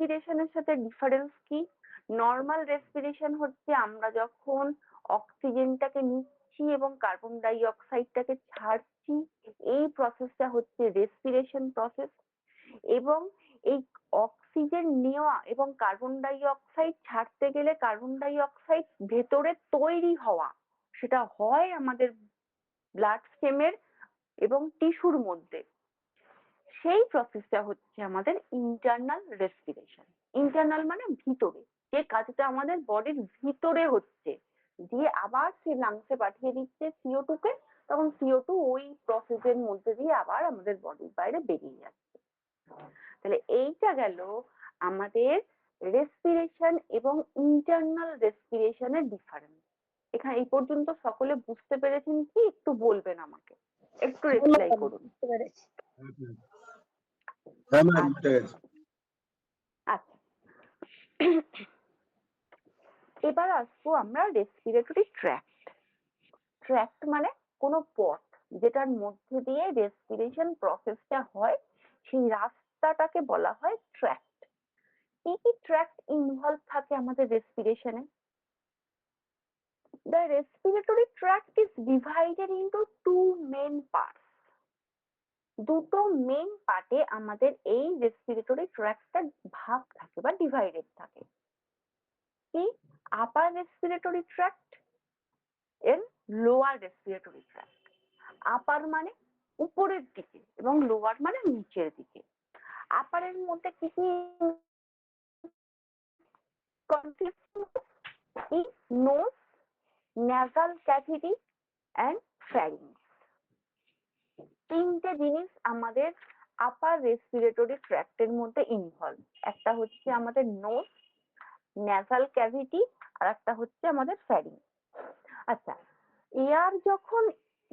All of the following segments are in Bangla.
রেসপিরেশনের সাথে ডিফারেন্স কি? নর্মাল রেসপিরেশন হচ্ছে আমরা যখন অক্সিজেনটাকে নিচ্ছি এবং কার্বন ডাই অক্সাইডটাকে ছাড়ছি, এই প্রসেসটা হচ্ছে রেসপিরেশন প্রসেস। এবং এই অক্সিজেন নেওয়া এবং কার্বন ডাই অক্সাইড ছাড়তে গেলে কার্বন ডাই অক্সাইড ভেতরে তৈরি হওয়া, সেটা হয় আমাদের ব্লাড স্টেমের এবং টিস্যুর মধ্যে। সেই প্রসেসটা হচ্ছে আমাদের ইন্টারনাল রেসপিরেশন। ইন্টারনাল মানে ভিতরে, যে কাজটা আমাদের বডির ভিতরে হচ্ছে, দিয়ে আবার সে লাংসে পাঠিয়ে দিচ্ছে CO2 কে, তখন CO2 ওই প্রসেসের মধ্যে দিয়ে আবার আমাদের বডির বাইরে বেরিয়ে যাচ্ছে। তাহলে এইটা গেল আমাদের রেসপিরেশন এবং ইন্টারনাল রেসপিরেশনের ডিফারেন্স। এখানে এই পর্যন্ত সকলে বুঝতে পেরেছেন কি? একটু বলবেন আমাকে, একটু রিপ্লাই করুন। আচ্ছা, এবার আসবো আমরা রেসপিরেটরি ট্র্যাক্ট। ট্র্যাক্ট মানে কোনো পথ যেটার মধ্যে দিয়ে রেসপিরেশন প্রসেসটা হয়, সেই রাস্তাটাকে বলা হয় ট্র্যাক্ট। কি কি ট্র্যাক্ট ইনভলভ থাকে আমাদের রেসপিরেশনে? The respiratory tract is divided into two main parts. দুটো মেইন পার্টে আমাদের এই রেসপিরেটরি ট্র্যাক্টটা ভাগ থাকে বা ডিভাইডেড থাকে। কি? Upper respiratory tract and lower respiratory tract. Upper মানে উপরের দিকে এবং লোয়ার মানে নিচের দিকে। আপারের মধ্যে কি কি nose, nasal cavity and pharynx। তিনটে জিনিস আমাদের আপার রেসপিরেটরি ট্র্যাক্টের মধ্যে ইনভলভ। একটা হচ্ছে আমাদের নোজ, ন্যাসাল ক্যাভিটি, আর একটা হচ্ছে আমাদের ফ্যারিংস। আচ্ছা, এয়ার যখন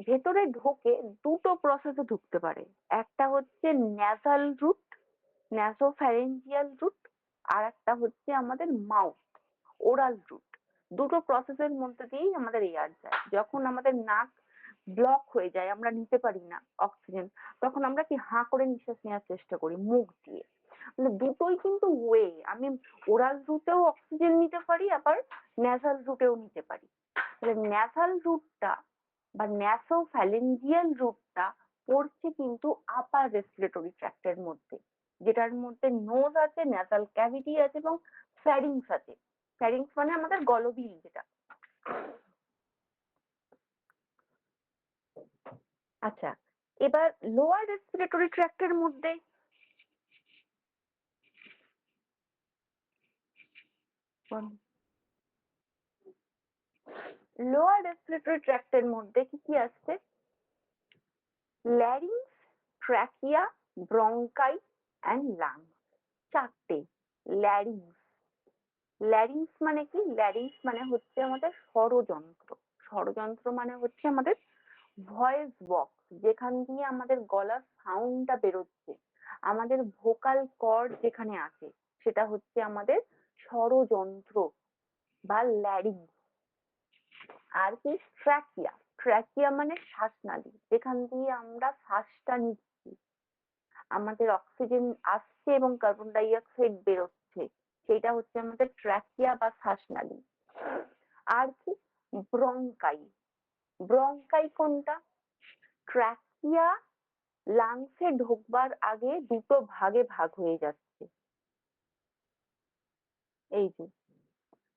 ভেতরে ঢোকে দুটো প্রসেসে ঢুকতে পারে। একটা হচ্ছে ন্যাসাল রুট, ন্যাসোফ্যারেঞ্জিয়াল রুট, আর একটা হচ্ছে আমাদের মাউথ, ওরাল রুট। দুটো প্রসেসের মধ্যে দিয়েই আমাদের এয়ার যায়। যখন আমাদের নাক ব্লক হয়ে যায়, আমরা নিতে পারি না অক্সিজেন, তখন আমরা কি হাঁ করে নিঃশ্বাস নেওয়ার চেষ্টা করি মুখ দিয়ে। মানে দুটোই কিন্তু ওয়ে, আমি ওরাল রুটেও অক্সিজেন নিতে পারি, আবার ন্যাসাল রুটেও নিতে পারি। ন্যাসাল রুটটা বা ন্যাসোফ্যালেঞ্জিয়াল রুটটা পড়ছে কিন্তু আপার রেসপিরেটরি ট্র্যাক্টের মধ্যে, যেটার মধ্যে নোজ আছে, ন্যাসাল ক্যাভিটি আছে এবং ফ্যারিংস আছে। ফ্যারিংস মানে আমাদের গলবিল যেটা। আচ্ছা, এবার লোয়ার রেসপিরেটরি ট্র্যাক্টের মধ্যে লোয়ার রেসপিরেটরি ট্র্যাক্টের মধ্যে কি কি আসছে? Larynx, trachea, ব্রঙ্কাই and lungs. চারটে। ল্যারিংস, ল্যারিংস মানে কি? ল্যারিংস মানে হচ্ছে আমাদের স্বরযন্ত্র। স্বরযন্ত্র মানে হচ্ছে আমাদের ভয়েস বক্স, যেখান দিয়ে আমাদের গলার সাউন্ডটা বেরোচ্ছে, আমাদের ভোকাল কর্ড যেখানে আছে, সেটা হচ্ছে আমাদের স্বরযন্ত্র বা ল্যারিংস। আর কি? ট্র্যাকিয়া, ট্র্যাকিয়া মানে শ্বাসনালী, যেখান দিয়ে আমরা শ্বাসটা নিচ্ছি, আমাদের অক্সিজেন আসছে এবং কার্বন ডাই অক্সাইড বেরোচ্ছে, সেটা হচ্ছে আমাদের ট্র্যাকিয়া বা শ্বাসনালী। আর কি? ব্রঙ্কাই। ব্রঙ্কাই কোনটা? ট্র্যাকিয়া লাংসে ঢোকবার আগে দুটো ভাগে ভাগ হয়ে যাচ্ছে। এই যে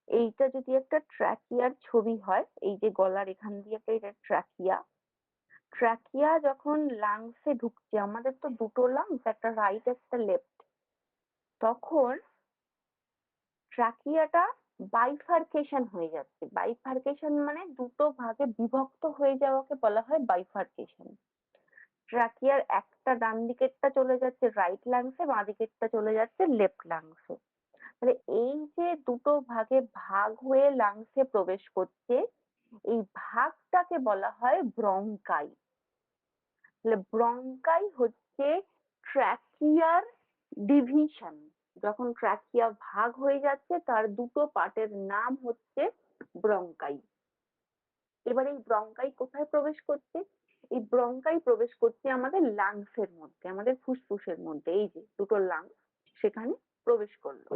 এইটা যদি একটা ট্র্যাকিয়ার ছবি হয়, এই যে গলার এখান দিয়ে একটা ট্র্যাকিয়া, ট্র্যাকিয়া যখন লাংসে ঢুকছে, আমাদের তো দুটো লাংস, একটা রাইট একটা লেফট, তখন ট্রাকিয়াটা বাইফার্কেশন হয়ে যাচ্ছে। বাইফার্কেশন মানে দুটো ভাগে বিভক্ত হয়ে যাওয়াকে বলা হয় বাইফার্কেশন। ট্রাকিয়ার একটা ডান দিকেরটা চলে যাচ্ছে রাইট লাংসে, বাঁ দিকেরটা চলে যাচ্ছে লেফট লাংসে। তাহলে এই যে দুটো ভাগে ভাগ হয়ে লাংসে প্রবেশ করছে, এই ভাগটাকে বলা হয় ব্রঙ্কাই। তাহলে ব্রঙ্কাই হচ্ছে ট্রাকিয়ার ডিভিশন। যখন ট্রাকিয়া ভাগ হয়ে যাচ্ছে, তার দুটো পার্টের নাম হচ্ছে ব্রঙ্কাই। এবার এই ব্রঙ্কাই কোথায় প্রবেশ করছে? এই ব্রঙ্কাই প্রবেশ করছে আমাদের লাংসের মধ্যে, আমাদের ফুসফুসের মধ্যে। এই যে দুটো লাংস, সেখানে প্রবেশ করলো।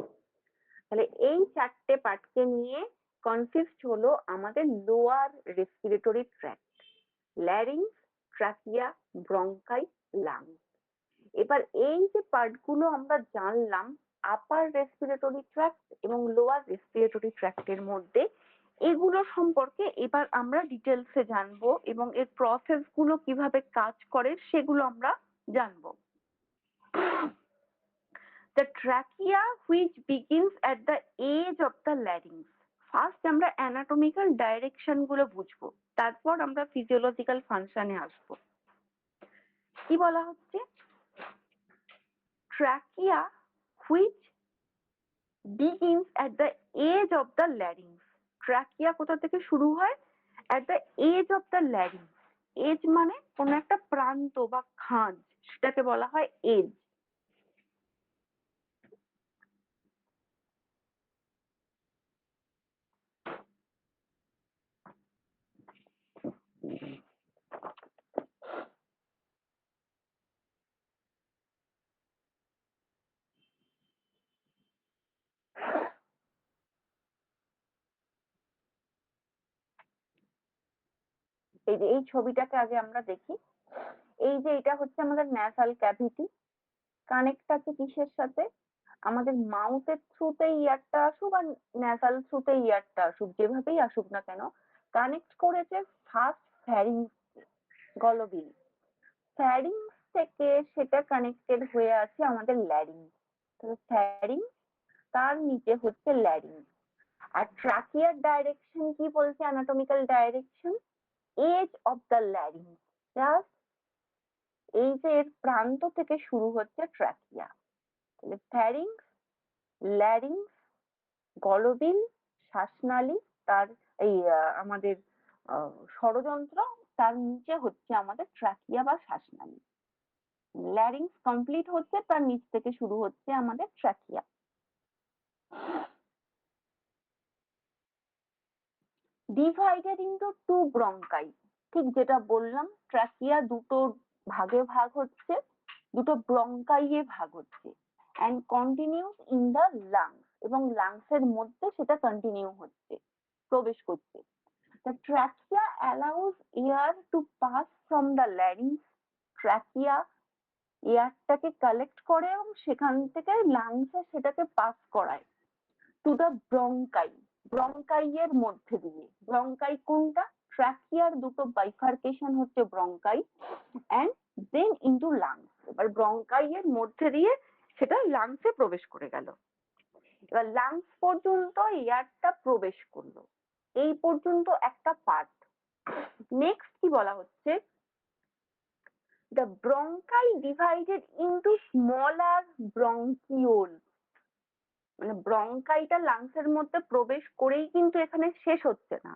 তাহলে এই চারটে পার্টকে নিয়ে কনসিস্ট হলো আমাদের lower respiratory tract, larynx, trachea, ব্রঙ্কাই, lungs. এবার এই যে পার্টগুলো আমরা জানলাম আপার রেসপিরেটরি ট্র্যাক্ট এবং লোয়ার রেসপিরেটরি ট্র্যাক্টের মধ্যে, এগুলো সম্পর্কে এবার আমরা ডিটেলসে জানবো এবং এর প্রসেস গুলো কিভাবে কাজ করে সেগুলো আমরা জানবো। The trachea which begins at the edge of the larynx. First আমরা অ্যানাটমিক্যাল ডাইরেকশন গুলো বুঝবো, তারপর আমরা ফিজিওলজিক্যাল ফাংশনে আসবো। কি বলা হচ্ছে? Trachea which begins at the edge of the larynx. Trachea কোথা থেকে শুরু হয়? At the edge of the larynx. Edge মানে কোন একটা প্রান্ত বা খাঁজ, সেটাকে বলা হয় এজ। এই যে এই ছবিটাকে আগে আমরা দেখি। এই যে এটা হচ্ছে আমাদের ন্যাসাল ক্যাভিটি, কানেক্ট আছে কিসের সাথে? আমাদের মাউথের থ্রুতে ইয়ারটা আসুক আর ন্যাসাল থ্রুতে ইয়ারটা আসুক, যেভাবেই আসুক না কেন, কানেক্ট করেছে ফার্স্ট ফ্যারিংস, গলবিল। ফ্যারিংস থেকে সেটা কানেক্টেড হয়ে আছে আমাদের ল্যারিংস। তাহলে ফ্যারিংস, তার নিচে হচ্ছে ল্যারিংস। আর ট্রাকিয়ার ডাইরেকশন কি বলছে? Anatomical direction edge of the larynx, just এই যে এর প্রান্ত থেকে শুরু হচ্ছে ট্রাকিয়া। তাহলে ফ্যারিংস, ল্যারিংস, গলবিল, শ্বাসনালী, তার এই আমাদের ষড়যন্ত্র, তার নিচে হচ্ছে আমাদের ট্রাকিয়া বা শ্বাসনালী। ল্যারিংস কমপ্লিট হচ্ছে, তার নিচ থেকে শুরু হচ্ছে আমাদের trachea. Divided into two bronchi, ঠিক যেটা বললাম, ট্রাকিয়া দুটো ভাগে ভাগ হচ্ছে, দুটো ব্রঙ্কাইয়ে ভাগ হচ্ছে, and continuous in the lungs, এবং লাংস এর মধ্যে সেটা কন্টিনিউ হচ্ছে, প্রবেশ করছে। The trachea allows air to pass from the larynx. Trachea এয়ারটাকে কালেক্ট করে এবং সেখান থেকে লাংসে সেটাকে পাস করায় টু দ্য ব্রঙ্কাই, ব্রঙ্কাই এর মধ্যে দিয়ে। ব্রঙ্কাই কোনটা? ট্রাকিয়ার দুটো বাইফার্কেশন হচ্ছে bronchi, and then into lungs. এবার ব্রঙ্কাই এর মধ্যে দিয়ে সেটা লাংসে প্রবেশ করে গেল। এবার লাংস পর্যন্ত এয়ারটা প্রবেশ করলো, এই পর্যন্ত একটা পার্ট। নেক্সট কি বলা হচ্ছে? The bronchi divided into smaller bronchioles. মানে ব্রঙ্কাইটা লাংসের মধ্যে প্রবেশ করেই কিন্তু এখানে শেষ হচ্ছে না,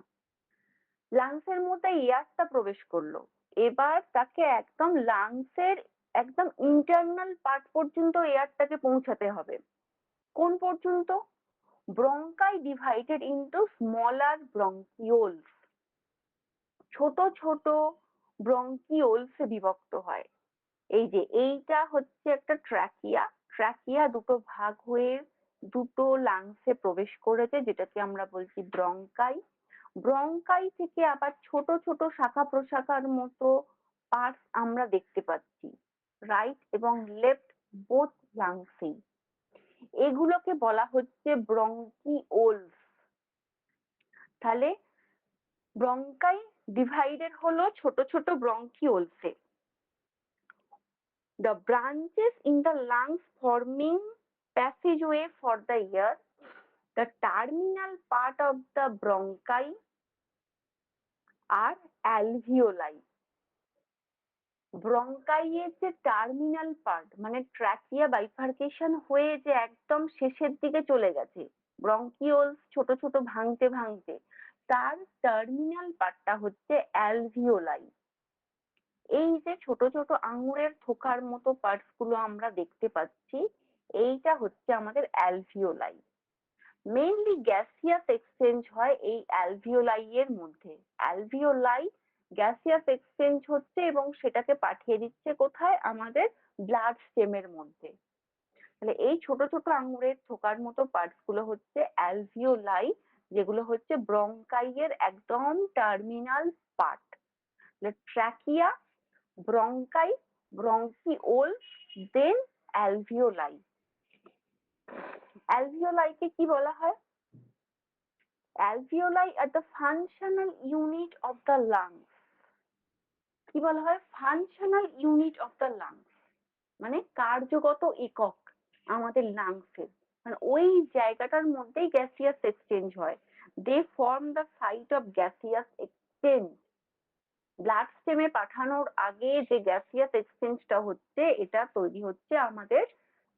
লাংসের মধ্যে এয়ারটা প্রবেশ করলো, এবার তাকে একদম লাংসের একদম ইন্টারনাল পার্ট পর্যন্ত এয়ারটাকে পৌঁছাতে হবে। কোন পর্যন্ত? ব্রঙ্কাই ডিভাইডেড ইনটু স্মলার ব্রঙ্কিওলস, ছোট ছোট ব্রঙ্কিওলস বিভক্ত হয়। এই যে এইটা হচ্ছে একটা ট্রাকিয়া, ট্রাকিয়া দুটো ভাগ হয়ে দুটো লাংসে প্রবেশ করেছে, যেটাকে আমরা বলছি ব্রঙ্কাই। ব্রঙ্কাই থেকে আবার ছোট ছোট শাখা প্রশাখার মতো পার্টস আমরা দেখতে পাচ্ছি রাইট এবং লেফট বোথ লাংসেই। এগুলোকে বলা হচ্ছে ব্রঙ্কিওলস। তাহলে ব্রঙ্কাই ডিভাইডেড হলো ছোট ছোট ব্রঙ্কিওলসে। The branches in the lungs forming passageway for the air, the terminal part of the bronchi are alveoli. ব্রঙ্কাই এর যে টার্মিনাল পার্ট, মানে ট্রাকিয়া বাইফার্কেশন হয়ে যে একদম শেষের দিকে চলে গেছে, ব্রঙ্কিওলস ছোট ছোট ভাঙতে ভাঙতে, তার টার্মিনাল পার্টটা হচ্ছে অ্যালভিওলাই। এই যে ছোট ছোট আঙুরের থোকার মতো পার্টস গুলো আমরা দেখতে পাচ্ছি, এইটা হচ্ছে আমাদের অ্যালভিওলাই। মেইনলি গ্যাসিয়াস এক্সচেঞ্জ হয় এই অ্যালভিওলাই এর মধ্যে। অ্যালভিওলাই গ্যাসিয়াস এক্সচেঞ্জ হচ্ছে এবং সেটাকে পাঠিয়ে দিচ্ছে কোথায়? আমাদের ব্লাড স্টেমের মধ্যে। তাহলে এই ছোট ছোট আঙুরের থোকার মতো পার্টস গুলো হচ্ছে অ্যালভিওলাই, যেগুলো হচ্ছে ব্রঙ্কাইয়ের একদম terminal part. Trachea, bronchi, bronchiole, then alveoli. অ্যালভিওলাইকে কি বলা হয়? Alveoli are the functional unit of the lungs. কি বলা হয়? Functional unit of the lungs, মানে কার্যগত একক আমাদের লাংসের, মানে ওই জায়গাটার মধ্যেই গ্যাসিয়াস এক্সচেঞ্জ হয়। They form the site of gaseous exchange. Blood স্টেমে পাঠানোর আগে যে গ্যাসিয়াস এক্সচেঞ্জটা হচ্ছে, এটা তৈরি হচ্ছে আমাদের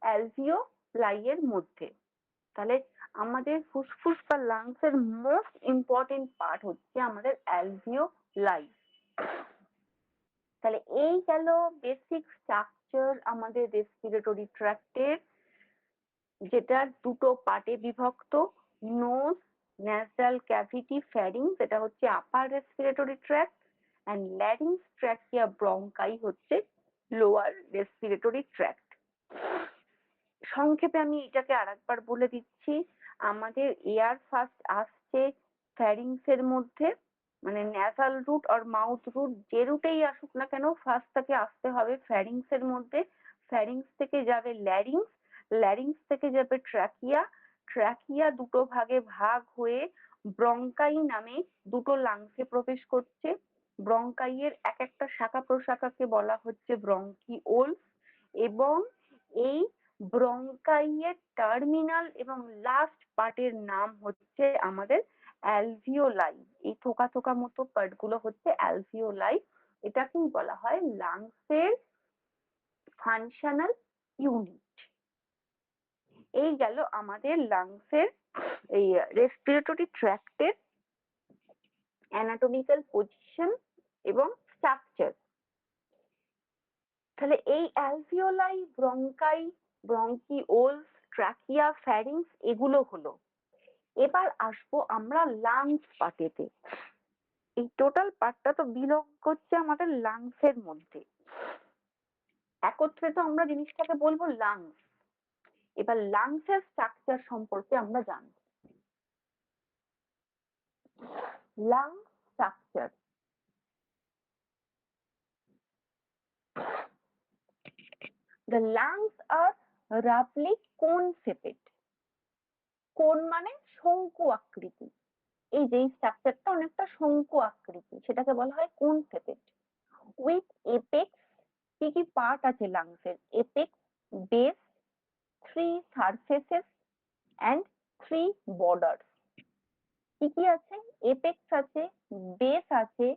অ্যালভিওলাইয়ের মধ্যে। তাহলে আমাদের ফুসফুস বা লাংস এর মোস্ট ইম্পর্টেন্ট পার্ট হচ্ছে আমাদের অ্যালভিওলাই। তাহলে এই গেল বেসিক স্ট্রাকচার আমাদের রেসপিরেটরি ট্র্যাক্টের, যেটা দুটো পার্টে বিভক্ত। নোজ, ন্যাসাল ক্যাভিটি, ফ্যারিংস, এটা হচ্ছে upper respiratory tract, and larynx, trachea, bronchi হচ্ছে লোয়ার রেসপিরেটরি ট্র্যাক্ট। সংক্ষেপে আমি এটাকে আরেকবার বলে দিচ্ছি। আমাদের এয়ার ফার্স্ট আসছে ফ্যারিংস এর মধ্যে, মানে ন্যাসাল রুট আর মাউথ রুট যে রুটেই আসুক না কেন, ফার্স্ট তাকে আসতে হবে ফ্যারিংস এর মধ্যে। ফ্যারিংস থেকে যাবে ল্যারিংস, ল্যারিংস থেকে যাবে ট্র্যাকিয়া, ট্র্যাকিয়া দুটো ভাগে ভাগ হয়ে ব্রঙ্কাই নামে দুটো লাংসে প্রবেশ করছে। ব্রঙ্কাইয়ের এক একটা শাখা প্রশাখাকে বলা হচ্ছে ব্রঙ্কিওলস, এবং এই ব্রঙ্কাইয়ের টার্মিনাল এবং লাস্ট পার্টের নাম হচ্ছে আমাদের অ্যালভিওলাই। এই থোকা থোকা মতো পার্ট গুলো হচ্ছে অ্যালভিওলাই। এটাকেই বলা হয় লাংসের ফাংশনাল ইউনিট। এই গেল আমাদের লাংসের এই রেসপিরেটরি ট্র্যাক্টের অ্যানাটমিক্যাল পজিশন এবং স্ট্রাকচার। তাহলে এই অ্যালভিওলাই, ব্রঙ্কাই, ব্রঙ্কিওলস, ট্র্যাকিয়া, ফ্যারিংস এগুলো হলো। এবার আসবো আমরা লাংস পার্টেতে। এই টোটাল পার্টটা তো বিলং করছে আমাদের লাংসের মধ্যে, একত্রে তো আমরা জিনিসটাকে বলবো লাংস। এবার লাংসের স্ট্রাকচার সম্পর্কে আমরা জানবো। Lungs structure. The lungs are roughly cone shaped. কোন মানে শঙ্কু আকৃতি। এই যে স্ট্রাকচারটা অনেকটা শঙ্কু আকৃতি, সেটাকে বলা হয় কোন শেপেড। উইথ এপেক্স, কি কি পার্ট আছে লাংসের? Apex, base, 3 surfaces and 3 borders. কি কি আছে? এপেক্স আছে, বেস আছে,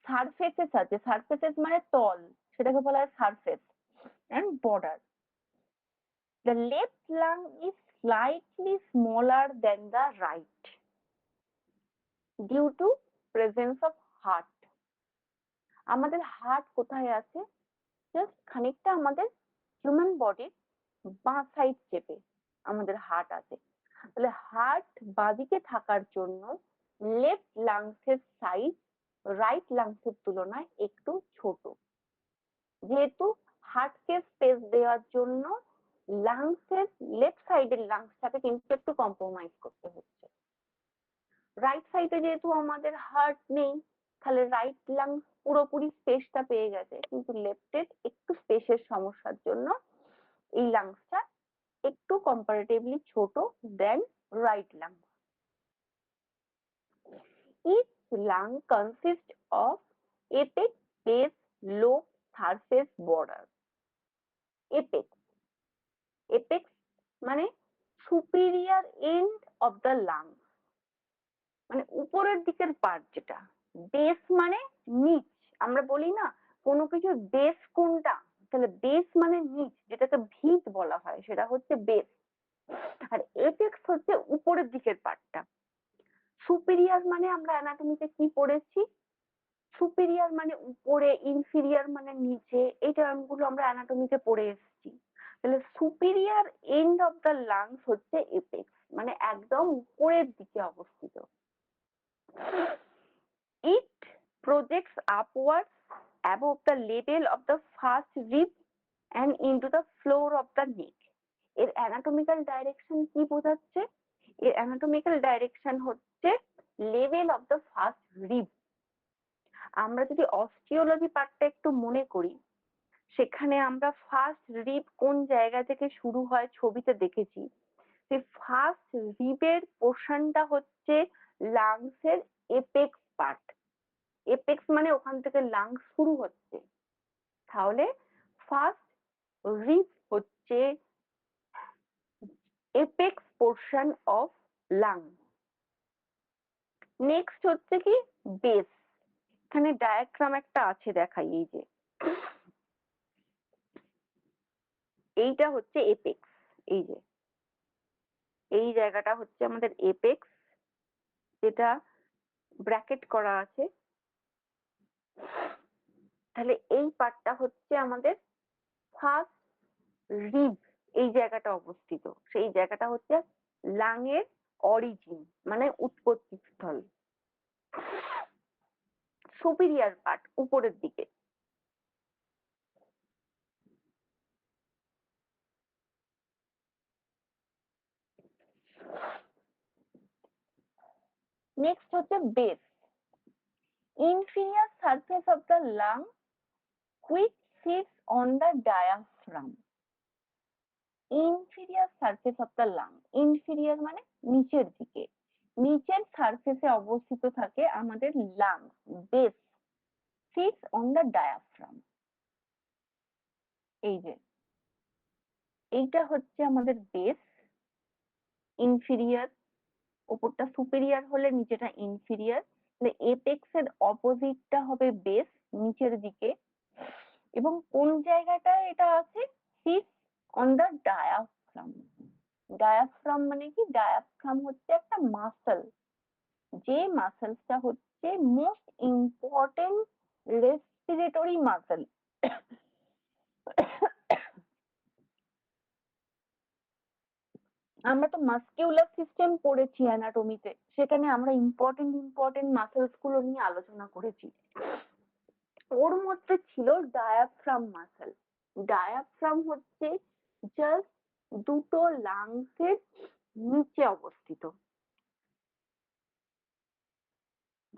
সারফেসেস আছে, সারফেসেস মানে তল, সেটাকে বলা হয় surface, and border. The left lung is slightly smaller than the right due to presence of heart. আমাদের হার্ট কোথায় আছে? জাস্ট খানিকটা আমাদের হিউম্যান বডির বাঁ সাইড চেপে আমাদের হার্ট আছে। তাহলে হার্ট বাঁদিকে থাকার জন্য লেফট লাংসের সাইজ রাইট লাংসের তুলনায় একটু ছোট। যেহেতু হার্টকে স্পেস দেওয়ার জন্য লাংসের লেফট সাইডের লাংসটাকে কিন্তু একটু কম্প্রোমাইজ করতে হচ্ছে। রাইট সাইডে যেহেতু আমাদের হার্ট নেই, তাহলে রাইট লাংস পুরোপুরি স্পেসটা পেয়ে গেছে, কিন্তু লেফটের একটু স্পেসের সমস্যার জন্য এই লাংসটা একটু কম্পারেটিভলি ছোট then right lungs. Each lung consists of apex, base, lobe, surface, border. Apex, apex মানে superior end of the lung, মানে উপরের দিকের পার্ট যেটা। বেস মানে নিচ, আমরা বলি না কোনো কিছুর বেস কোনটা, তাহলে বেস মানে নিচ, যেটাকে ভিত বলা হয়, সেটা হচ্ছে বেস। আর এপেক্স হচ্ছে উপরের দিকের পার্টটা। সুপিরিয়ার মানে আমরা অ্যানাটমিতে কি পড়েছি? সুপিরিয়ার মানে উপরে, ইনফিরিয়ার মানে নিচে, এই টার্মগুলো আমরা অ্যানাটমিতে পড়ে এসেছি। তাহলে superior end of the lungs হচ্ছে এপেক্স, মানে একদম উপরের দিকে অবস্থিত। It projects upwards above the level of the first rib and into the floor of the neck. এর অ্যানাটমিক্যাল ডাইরেকশন কি বোঝাচ্ছে? এর অ্যানাটমিক্যাল ডাইরেকশন হচ্ছে level of the first rib. আমরা যদি অস্টিওলজি পার্টটা একটু মনে করি, সেখানে আমরা ফার্স্ট রিব কোন জায়গা থেকে শুরু হয় ছবিতে দেখেছি। সেই ফার্স্ট রিবের পোর্শনটা হচ্ছে লাংসের এপেক্স পার্ট। এপেক্স মানে ওখান থেকে লাংস শুরু হচ্ছে। তাহলে ফার্স্ট রিব হচ্ছে apex portion of lung. Next হচ্ছে কি বেস। এখানে ডায়াগ্রাম একটা আছে, দেখাই। এই যে এইটা হচ্ছে এপেক্স। এই যে এই জায়গাটা হচ্ছে আমাদের এপেক্স, যেটা ব্র্যাকেট করা আছে। তাহলে এই পার্টটা হচ্ছে আমাদের ফার্স্ট রিব। এই জায়গাটা অবস্থিত, সেই জায়গাটা হচ্ছে লাংয়ের অরিজিন মানে উৎপত্তি স্থল, সুপিরিয়ার পার্ট উপরের দিকে। নেক্সট হচ্ছে base, inferior surface of the lung which sits on the diaphragm. inferior surface of the lung, inferior মানে নিচের দিকে, নিচের সারফেসে অবস্থিত থাকে আমাদের lung. Base sits on the diaphragm। এই যে এইটা হচ্ছে আমাদের বেস, ইনফিরিয়ার। উপরটা সুপিরিয়ার হলে নিচেটা ইনফিরিয়ার। তাহলে এপেক্স এর অপোজিটটা হবে বেস, নিচের দিকে। এবং কোন জায়গাটায় এটা আছে? Seats on the diaphragm. Diaphragm মানে কি? ডায়াফ্রাম হচ্ছে একটা মাসল, যে মাসলসটা হচ্ছে মোস্ট ইম্পর্টেন্ট রেসপিরেটরি মাসল। আমরা তো মাস্কিউলার সিস্টেম পড়েছি অ্যানাটমিতে, সেখানে আমরা ইম্পর্টেন্ট মাসলস গুলো নিয়ে আলোচনা করেছি। ওর মধ্যে ছিল ডায়াফ্রাম মাসল। ডায়াফ্রাম হচ্ছে জাস্ট দুটো লাংসের নিচে অবস্থিত।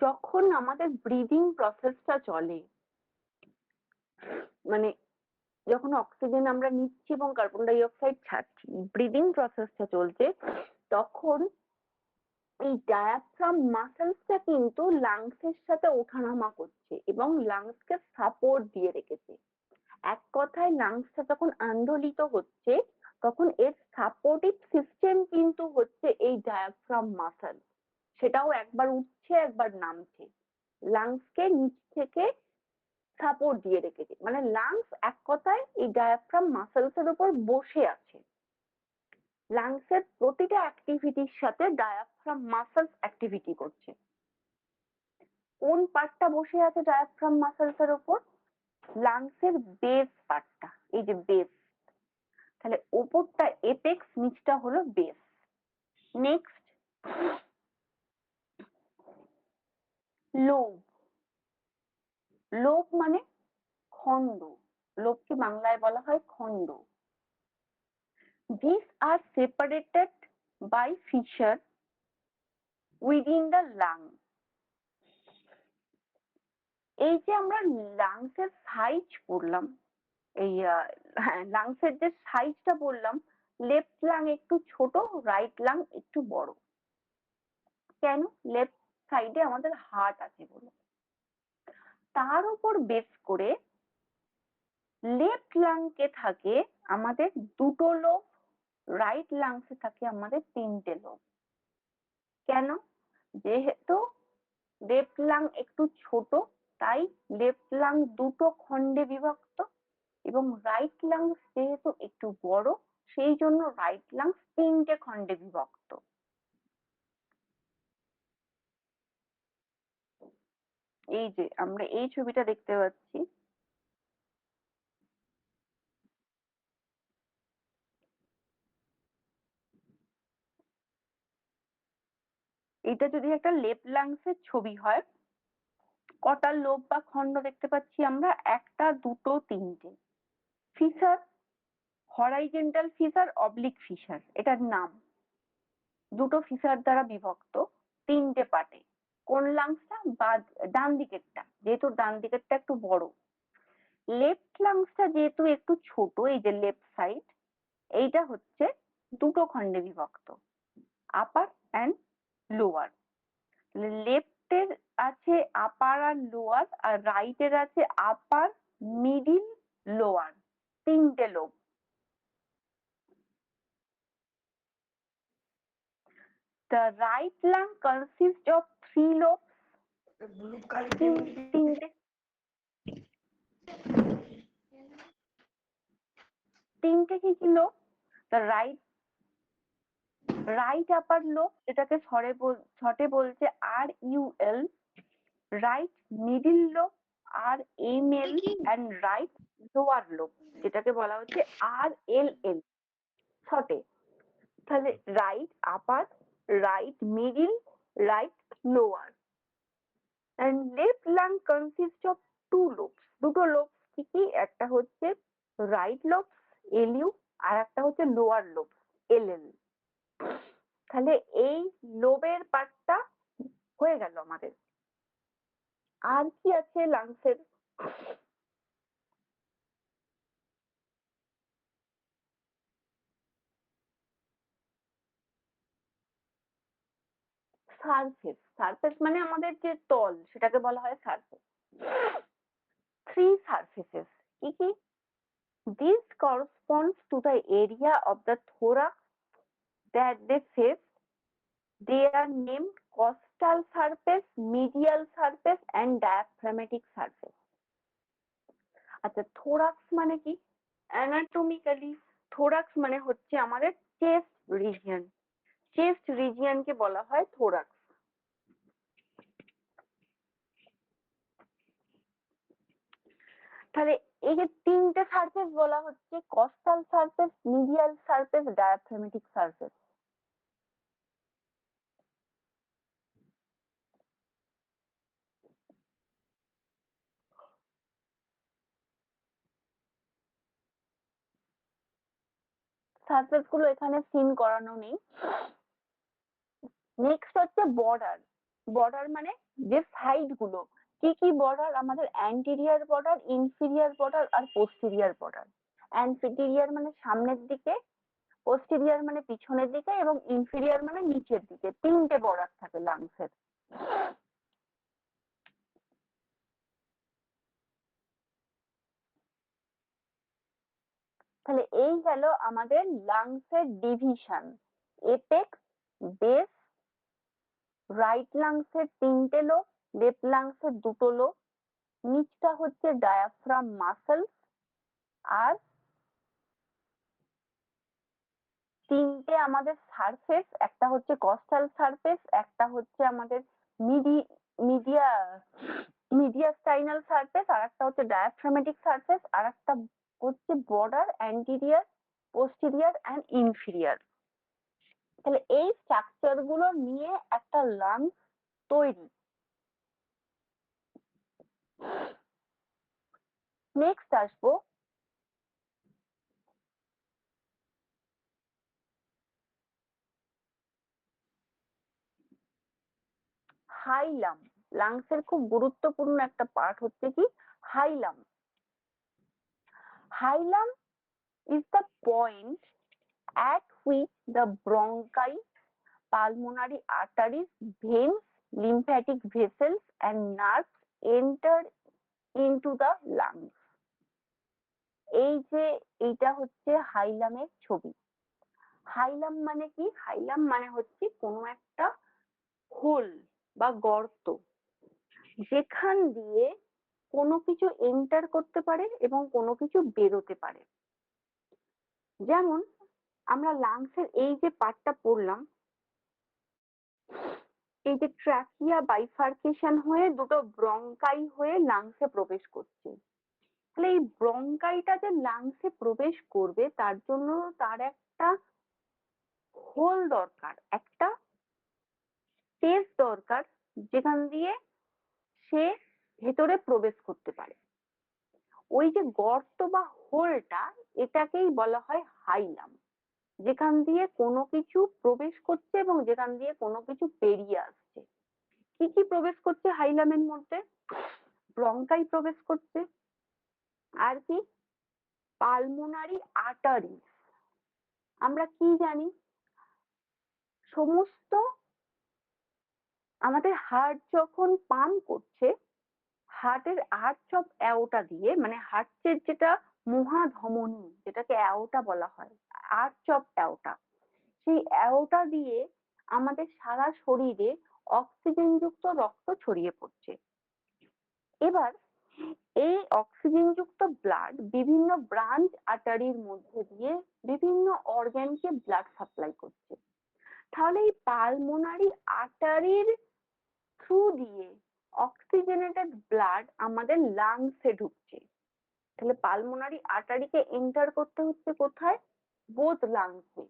যখন আমাদের ব্রিদিং প্রসেসটা চলে, মানে যখন অক্সিজেন আমরা নিচ্ছি এবং কার্বন ডাই অক্সাইড ছাড়ছি, ব্রিদিং প্রসেসটা চলছে, তখন এই ডায়াফ্রাম মাসলসটা কিন্তু লাংসের সাথে ওঠানামা করছে এবং লাংসকে সাপোর্ট দিয়ে রেখেছে। এক কথায় লাংসটা যখন আন্দোলিত হচ্ছে, তখন এর সাপোর্টিভ সিস্টেম কিন্তু হচ্ছে এই ডায়াফ্রাম মাসল। সেটাও একবার উঠছে একবার নামছে, লাংসকে নিচ থেকে সাপোর্ট দিয়ে রেখেছে। মানে লাংস এক কথায় এই ডায়াফ্রাম মাসলস এর উপর বসে আছে। লাংসের প্রতিটা অ্যাক্টিভিটির সাথে ডায়াফ্রাম মাসলস অ্যাক্টিভিটি করছে। কোন পার্টটা বসে আছে ডায়াফ্রাম মাসলস এর উপর? লাংসের বেস পার্টটা, এই যে বেস। তাহলে উপরটা এপেক্স, নিচটা হলো বেস। Next lobe. লোব মানে খন্ড। লোবকে বাংলায় বলা হয় খন্ড। These are separated by fissure within the lung. এই যে আমরা লাংসের সাইজ পড়লাম, এই লাংসের যে সাইজটা বললাম, লেফট লাং একটু ছোট, রাইট লাং একটু বড়। কেন? লেফট সাইডে আমাদের হার্ট আছে বলে। তার উপর বেস করে লেফট লাংকে থাকে আমাদের দুটো লোব, রাইট লাংসে থাকে আমাদের তিনটে লোব। কেন? যেহেতু লেফট লাং একটু ছোট, তাই লেফট লাং দুটো খণ্ডে বিভক্ত, এবং রাইট লাংস যেহেতু একটু বড়, সেই জন্য রাইট লাংস তিনটে খণ্ডে বিভক্ত। এই যে আমরা এই ছবিটা দেখতে পাচ্ছি, এটা যদি একটা লেফট লাংসের ছবি হয়, কটা লোব বা খণ্ড দেখতে পাচ্ছি আমরা? একটা, দুটো, তিনটে। Fissure horizontal fissure, oblique fissure এটার নাম। দুটো ফিশার দ্বারা বিভক্ত, তিনটে পার্টে। কোন লাংসটা? বা ডান দিকেরটা, যেহেতু ডান দিকেরটা একটু বড়। লেফট লাংসটা যেহেতু একটু ছোট, এই যে লেফট সাইড, এইটা হচ্ছে দুটো খণ্ডে বিভক্ত, আপার অ্যান্ড লোয়ার। লেফটের আছে আপার আর লোয়ার, আর রাইটের আছে আপার, মিডিল, লোয়ার, তিনটে lobe. The right lung consists of three lobes. তিনটে কি কি lobe? The right upper lobe, এটাকে শর্টে বলছে RUL, right middle lobe RML, and right lower lobe যেটাকে বলা হচ্ছে RLL শর্টে। তাহলে right upper, right middle, right lower. and left lung consists of two lobes. দুটো লোব কি কি? একটা হচ্ছে রাইট লোব LU, আর একটা হচ্ছে লোয়ার লোব LL। তাহলে এই লোবের পার্টটা হয়ে গেল আমাদের। আর কি আছে লাংসের? সারফেস। সারফেস মানে আমাদের যে তল, সেটাকে বলা হয় সারফেস। থ্রি সারফেসেস কি কি? This corresponds to the area of the thorax that they face. They are named costal surface, medial surface, and diaphragmatic surface. আচ্ছা, থোরাক্স মানে কি? অ্যানাটমিক্যালি থোরাক্স মানে হচ্ছে আমাদের চেস্ট রিজিয়ন। চেস্ট রিজিয়নকে বলা হয় থোরাক্স। তাহলে এই যে তিনটে সারফেস বলা হচ্ছে, coastal surface, medial surface, diaphragmatic surface. Surface গুলো এখানে সিন করানো নেই। নেক্সট হচ্ছে বর্ডার। বর্ডার মানে যে সাইড গুলো, কি কি বর্ডার? আমাদের অ্যান্টেরিয়ার বর্ডার, ইনফিরিয়ার বর্ডার, আর পোস্টেরিয়ার বর্ডার। অ্যান্টেরিয়ার মানে সামনের দিকে, পোস্টেরিয়ার মানে পিছনের দিকে, এবং ইনফিরিয়ার মানে নিচের দিকে। তিনটে বর্ডার থাকে লাংসের। তাহলে এই গেল আমাদের লাংসের ডিভিশন। এপেক্স, বেস, রাইট লাংসের তিনটে লোব, লেফট লাংসের দুটো লোব, নিচটা হচ্ছে ডায়াফ্রাম মাসেল, আর তিনটে আমাদের সারফেস, একটা হচ্ছে কস্টাল সারফেস, একটা হচ্ছে আমাদের মিডিয়া মিডিয়াস্টাইনাল সারফেস, আর একটা হচ্ছে ডায়াফ্রামেটিক সারফেস, আর একটা হচ্ছে border, anterior, posterior, and inferior. তাহলে এই স্ট্রাকচার গুলো নিয়ে একটা লাংস তৈরি। নেক্সট আসবো হাইলাম। লাংসের খুব গুরুত্বপূর্ণ একটা পার্ট হচ্ছে কি হাইলাম। হাইলাম is the point at which the bronchi, pulmonary arteries, veins, lymphatic vessels, and nerves enter into the lungs. এই যে এইটা হচ্ছে হাইলামের ছবি। হাইলাম মানে কি? হাইলাম মানে হচ্ছে কোনো একটা হোল বা গর্ত, যেখান দিয়ে কোনো কিছু এন্টার করতে পারে এবং কোনো কিছু বেরোতে পারে। যেমন আমরা লাংসের এই যে পার্টটা পড়লাম, এই যে ট্রাকিয়া বাইফার্কেশন হয়ে দুটো ব্রঙ্কাই হয়ে লাংসে প্রবেশ করছে। তাহলে এই ব্রঙ্কাইটা যে লাংসে প্রবেশ করবে, তার জন্য তার একটা হোল দরকার, একটা স্পেস দরকার, যেখান দিয়ে সে ভেতরে প্রবেশ করতে পারে। ওই যে গর্ত বা হোলটা, এটাকেই বলা হয় হাইলাম, যেখান দিয়ে কোনো কিছু প্রবেশ করছে এবং যেখান দিয়ে কোনো কিছু বেরিয়ে আসছে। কি কি প্রবেশ করছে হাইলামের মধ্যে? ব্রঙ্কাই প্রবেশ করছে, আর কি পালমোনারি আর্টারি। আমরা কি জানি, সমস্ত আমাদের হার্ট যখন পাম্প করছে, হার্টের আর্চ অফ অ্যাওর্টা দিয়ে, মানে হার্টের যেটা মহাধমনী, যেটাকে অ্যাওর্টা বলা হয়, আর্চ অফ অ্যাওর্টা, সেই অ্যাওর্টা দিয়ে আমাদের সারা শরীরে অক্সিজেন যুক্ত রক্ত ছড়িয়ে পড়ছে। এবার এই অক্সিজেন যুক্ত ব্লাড বিভিন্ন ব্রাঞ্চ আর্টারির মধ্যে দিয়ে বিভিন্ন অর্গানকে ব্লাড সাপ্লাই করছে। তাহলে এই পালমোনারি আর্টারির থ্রু দিয়ে অক্সিজেনেটেড ব্লাড আমাদের লাংসে ঢুকছে। তাহলে পালমোনারি আর্টারিকে এন্টার করতে হচ্ছে কোথায়? বোথ লাংসে।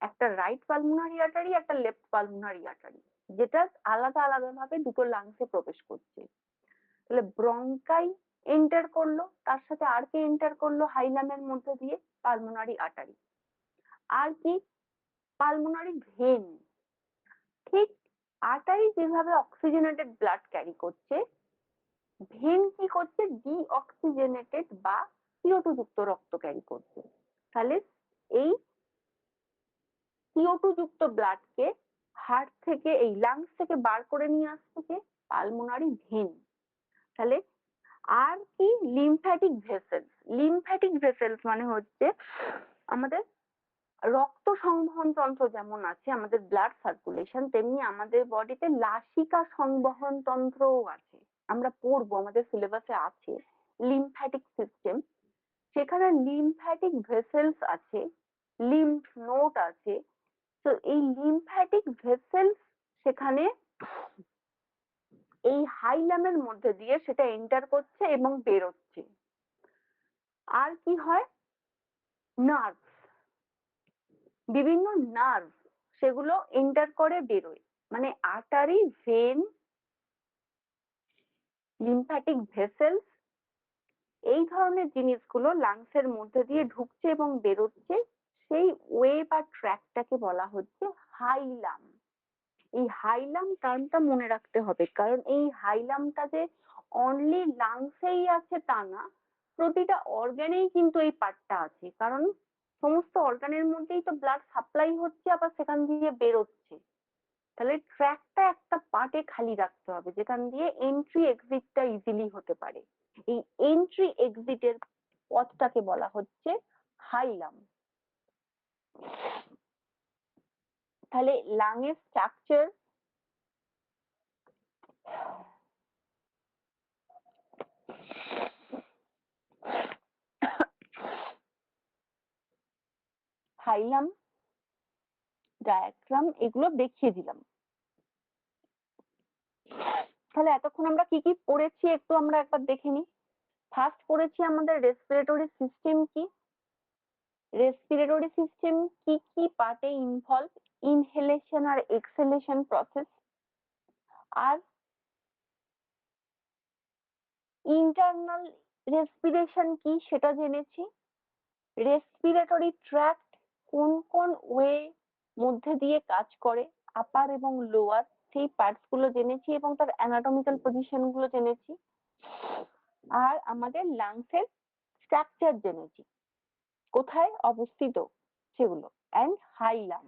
একটা রাইট পালমোনারি আর্টারি, একটা লেফট পালমোনারি আর্টারি, যেটা আলাদা আলাদা ভাবে দুটো লাংসে প্রবেশ করছে। তাহলে ব্রঙ্কাই এন্টার করলো, তার সাথে আর কে এন্টার করলো হাইলামের মধ্যে দিয়ে? Pulmonary artery. আর কি? Pulmonary vein. ঠিক আর্টারি যেভাবে অক্সিজেনেটেড ব্লাড ক্যারি করছে, ভেন কি করছে? ডিঅক্সিজেনেটেড বা CO2 যুক্ত রক্ত ক্যারি করছে। তাহলে এই CO2 যুক্ত ব্লাডকে হার্ট থেকে, এই লাংস থেকে বার করে নিয়ে আসছে পালমোনারি ভেন। তাহলে আর কি? Lymphatic vessels. লিম্ফ্যাটিক ভেসেলস মানে হচ্ছে আমাদের রক্ত সংবহন তন্ত্র যেমন আছে, আমাদের ব্লাড সার্কুলেশন, তেমনি আমাদের বডিতে লাসিকা সংবহন তন্ত্রও আছে। আমরা পড়বো, আমাদের সিলেবাসে আছে লিম্ফ্যাটিক সিস্টেম। সেখানে লিম্ফ্যাটিক ভেসেলস আছে, লিম্ফ নোড আছে। তো এই লিম্ফ্যাটিক ভেসেলস সেখানে এই হাইলামের মধ্যে দিয়ে সেটা এন্টার করছে এবং বেরোচ্ছে। আর কি হয়? নার্ভ, বিভিন্ন নার্ভ সেগুলো এন্টার করে বেরোয়। মানে আর্টারি, ভেন, লিম্ফ্যাটিক ভেসেলস, এই ধরনের জিনিসগুলো লাংসের মধ্যে দিয়ে ঢুকছে এবং বেরোচ্ছে। সেই ওয়ে বা ট্র্যাকটাকে বলা হচ্ছে হাইলাম। এই হাইলাম টার্মটা মনে রাখতে হবে, কারণ এই হাইলামটা যে অনলি লাংসেই আছে তা না, প্রতিটা অর্গানেই কিন্তু এই পার্টটা আছে। কারণ সমস্ত অর্গানের মধ্যেই তো ব্লাড সাপ্লাই হচ্ছে, আবার সেখান দিয়ে বেরোচ্ছে। তাহলে ট্র্যাকটা একটা পার্টে খালি রাখতে হবে, যেখান দিয়ে এন্ট্রি এক্সিটটা ইজিলি হতে পারে। এই এন্ট্রি এক্সিটের পথটাকে বলা হচ্ছে হাইলাম। তাহলে লাংয়ের স্ট্রাকচার, হাইলাম ডায়াগ্রাম এগুলো দেখিয়ে দিলাম। তাহলে এতক্ষণ আমরা কি কি পড়েছি একটু আমরা একবার দেখে নিই। ফার্স্ট পড়েছি আমাদের রেসপিরেটরি সিস্টেম কি, রেসপিরেটরি সিস্টেম কি কি পার্টে ইনভলভ, ইনহেলেশন আর এক্সহেলেশন প্রসেস, আর ইন্টারনাল রেসপিরেশন কি সেটা জেনেছি। রেসপিরেটরি ট্র্যাক্ট কোন কোন ওয়ে মধ্যে দিয়ে কাজ করে, আপার এবং লোয়ার, সেই পার্টস গুলো জেনেছি এবং তার অ্যানাটমিক্যাল পজিশন গুলো জেনেছি। আর আমাদের লাংসের স্ট্রাকচার জেনেছি, কোথায় অবস্থিত সেগুলো, অ্যান্ড হাইলাম।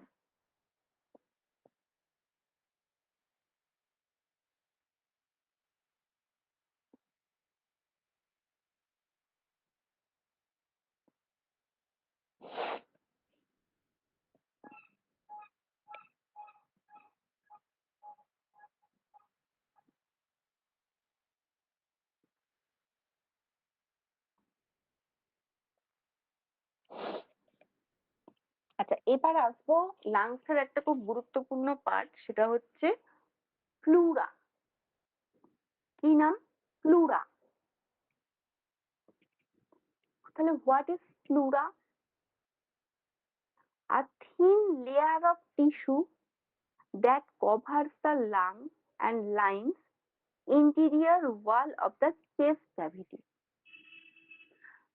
আচ্ছা, এবার আসবো লাংসের একটা খুব গুরুত্বপূর্ণ পার্ট, সেটা হচ্ছে প্লুরা। কি নাম? প্লুরা। তাহলে what is pleura? A thin layer of tissue that covers the lung and lines interior wall of the chest cavity.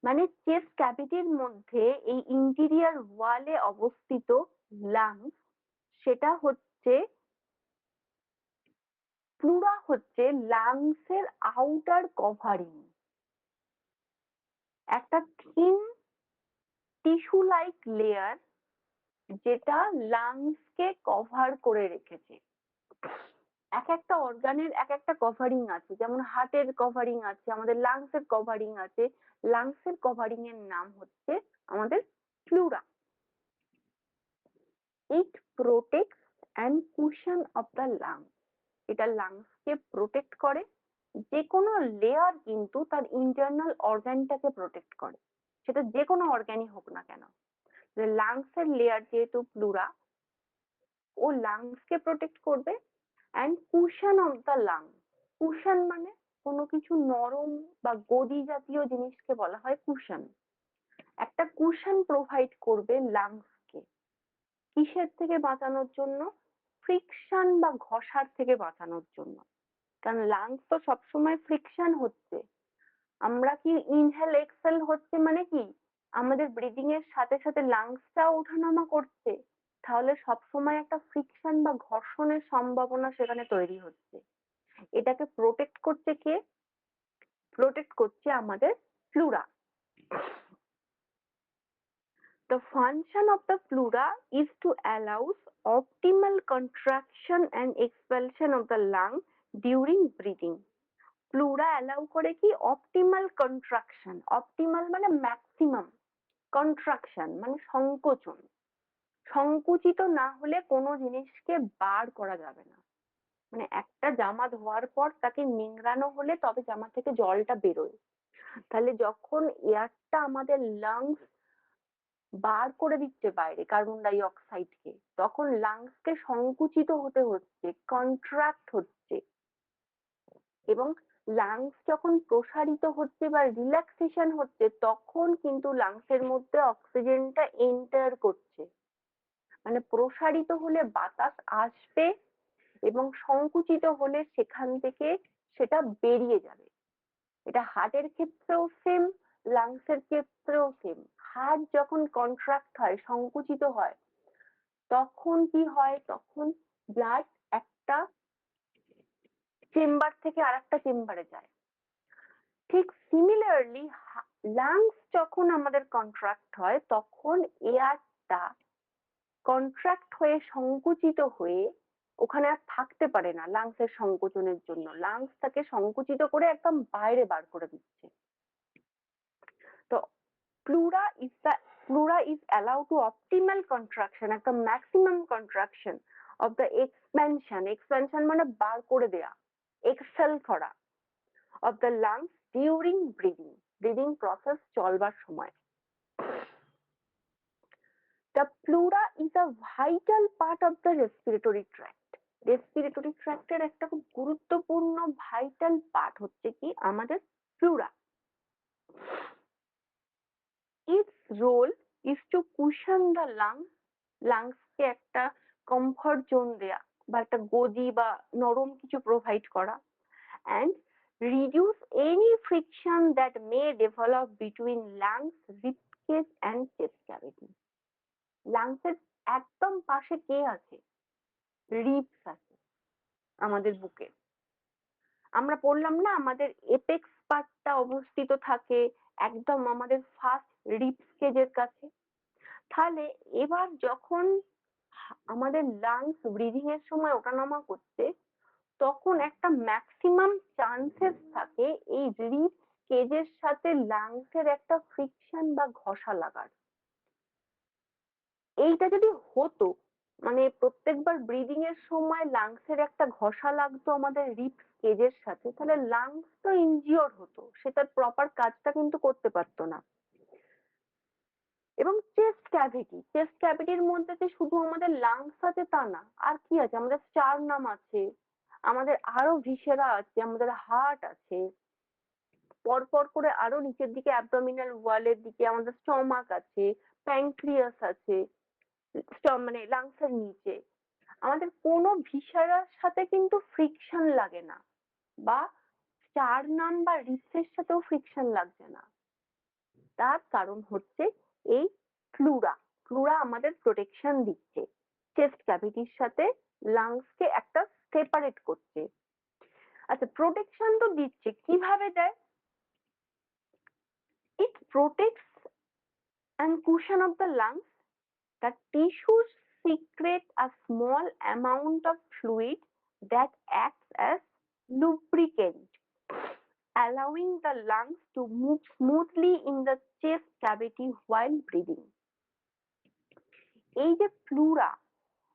মানে চেস্ট ক্যাভিটির মধ্যে এই ইন্টেরিয়র ওয়ালে অবস্থিত লাংস, সেটা হচ্ছে প্লুরা হচ্ছে লাংসের আউটার কভারিং, একটা থিন টিস্যু লাইক লেয়ার যেটা লাংসকে কভার করে রেখেছে। এক একটা অর্গানের এক একটা কভারিং আছে, যেমন হার্টের কভারিং আছে, আমাদের লাংসের কভারিং আছে। লাংসের কভারিং এর নাম হচ্ছে আমাদের pleura. It protects and cushion of the lungs, এটা লাংসকে প্রোটেক্ট করে। যে কোনো লেয়ার কিন্তু তার ইন্টারনাল অর্গানটাকে প্রোটেক্ট করে, সেটা যে কোনো অর্গানই হোক না কেন। লাংসের লেয়ার যেহেতু প্লুরা, ও লাংসকে প্রোটেক্ট করবে। And cushion of the lung, cushion মানে কোনো কিছু নরম বা গদি জাতীয় জিনিসকে বলা হয় কুশন। একটা কুশন প্রোভাইড করবে লাংসকে, কিসের থেকে বাঁচানোর জন্য? ফ্রিকশন বা ঘষার থেকে বাঁচানোর জন্য। কারণ লাংস তো সবসময় ফ্রিকশন হচ্ছে। আমরা কি ইনহেল এক্সেল হচ্ছে মানে কি আমাদের ব্রিদিং এর সাথে সাথে লাংসটাও ওঠানামা করছে, তাহলে সবসময় একটা ফ্রিকশন বা ঘর্ষণের সম্ভাবনা সেখানে তৈরি হচ্ছে। এটাকে প্রোটেক্ট করছে কে? প্রোটেক্ট করছে আমাদের pleura. The function of the pleura is to allow optimal contraction and expulsion of the lung during breathing. Pleura allow করে কি অপটিমাল কন্ট্রাকশন, অপটিমাল মানে ম্যাক্সিমাম, কন্ট্রাকশন মানে সংকোচন। সংকুচিত না হলে কোনো জিনিসকে বার করা যাবে না। মানে একটা জামা ধোয়ার পর তাকে নিংড়ানো হলে তবে জামা থেকে জলটা বেরোয়। তাহলে যখন এয়ারটা আমাদের লাংস বার করে দিচ্ছে বাইরে কার্বন ডাই অক্সাইডকে, তখন লাংসকে সংকুচিত হতে হচ্ছে, কন্ট্রাক্ট হচ্ছে। এবং লাংস যখন প্রসারিত হচ্ছে বা রিল্যাক্সেশন হচ্ছে, তখন কিন্তু লাংসের মধ্যে অক্সিজেনটা এন্টার করছে। মানে প্রসারিত হলে বাতাস আসবে এবং সংকুচিত হলে সেখান থেকে সেটা বেরিয়ে যাবে। এটা হার্টের ক্ষেত্রেও সেম, লাংসের ক্ষেত্রেও সেম। হার্ট যখন কন্ট্রাক্ট হয়, সংকুচিত হয়, তখন কি হয়? তখন ব্লাড একটা চেম্বার থেকে আরেকটা চেম্বারে যায়। ঠিক সিমিলারলি লাংস যখন আমাদের কন্ট্রাক্ট হয়, তখন এয়ারটা কন্ট্রাক্ট হয়ে সংকুচিত হয়ে ওখানে আর থাকতে পারে না। লাংসের সংকোচনের জন্য লাংস তাকে সংকুচিত করে একদম বাইরে বার করে দিচ্ছে। তো pleura is the pleura is allow to optimal contraction, একটা maximum contraction of the expansion, expansion মানে বার করে দেয়া, এক্সেল করা, of the lungs during breathing, breathing process চলবার সময়। The pleura is a vital part of the respiratory tract. Respiratory ট্র্যাক্টের একটা খুব গুরুত্বপূর্ণ ভাইটাল পার্ট হচ্ছে কি আমাদের pleura. Its role is to cushion the lungs, লাংসকে একটা কমফর্ট জোন দেয়া বা একটা গদি বা নরম কিছু প্রোভাইড করা, and reduce any friction that may develop between lungs, rib cage and chest cavity. লাংসের একদম পাশে কে আছে? রিবস আছে আমাদের বুকে। আমরা পড়লাম না আমাদের এপেক্স পার্টটা অবস্থিত থাকে একদম আমাদের ফার্স্ট রিবস কেজের কাছে। তাহলে এবার যখন আমাদের লাংস ব্রিদিং এর সময় ওঠানামা করছে, তখন একটা ম্যাক্সিমাম চান্সেস থাকে এই রিবস কেজের সাথে লাংসের একটা ফ্রিকশন বা ঘষা লাগার। এইটা যদি হতো, মানে প্রত্যেকবার ব্রিদিং এর সময় লাংসের একটা ঘষা লাগতো আমাদের রিবস কেজের সাথে, তাহলে লাংস তো ইনজিওর হতো, সে তার প্রপার কাজটা কিন্তু করতে পারতো না। এবং চেস্ট ক্যাভিটি, চেস্ট ক্যাভিটির মধ্যে যে শুধু আমাদের লাংস আছে তা না, আর কি আছে? আমাদের স্টারনাম আছে, আমাদের আরো ভিসেরা আছে, আমাদের হার্ট আছে, পরপর করে আরো নিচের দিকে অ্যাবডোমিনাল ওয়ালের দিকে আমাদের স্টমাক আছে, প্যানক্রিয়াস আছে, মানে লাংসের নিচে। আমাদের কোনো ভিসারার সাথে কিন্তু ফ্রিকশন লাগে না, বা স্টারনাম বা রিবসের সাথেও ফ্রিকশন লাগছে না। তার কারণ হচ্ছে এই প্লুরা। প্লুরা আমাদের প্রোটেকশন দিচ্ছে, চেস্ট ক্যাভিটির সাথে লাংসকে একটা সেপারেট করছে। আচ্ছা, প্রোটেকশন তো দিচ্ছে, কিভাবে দেয়? ইট protects and cushion of the lungs. The tissues secrete a small amount of fluid that acts as lubricant, allowing the lungs to move smoothly in the chest cavity while breathing. এই যে প্লুরা,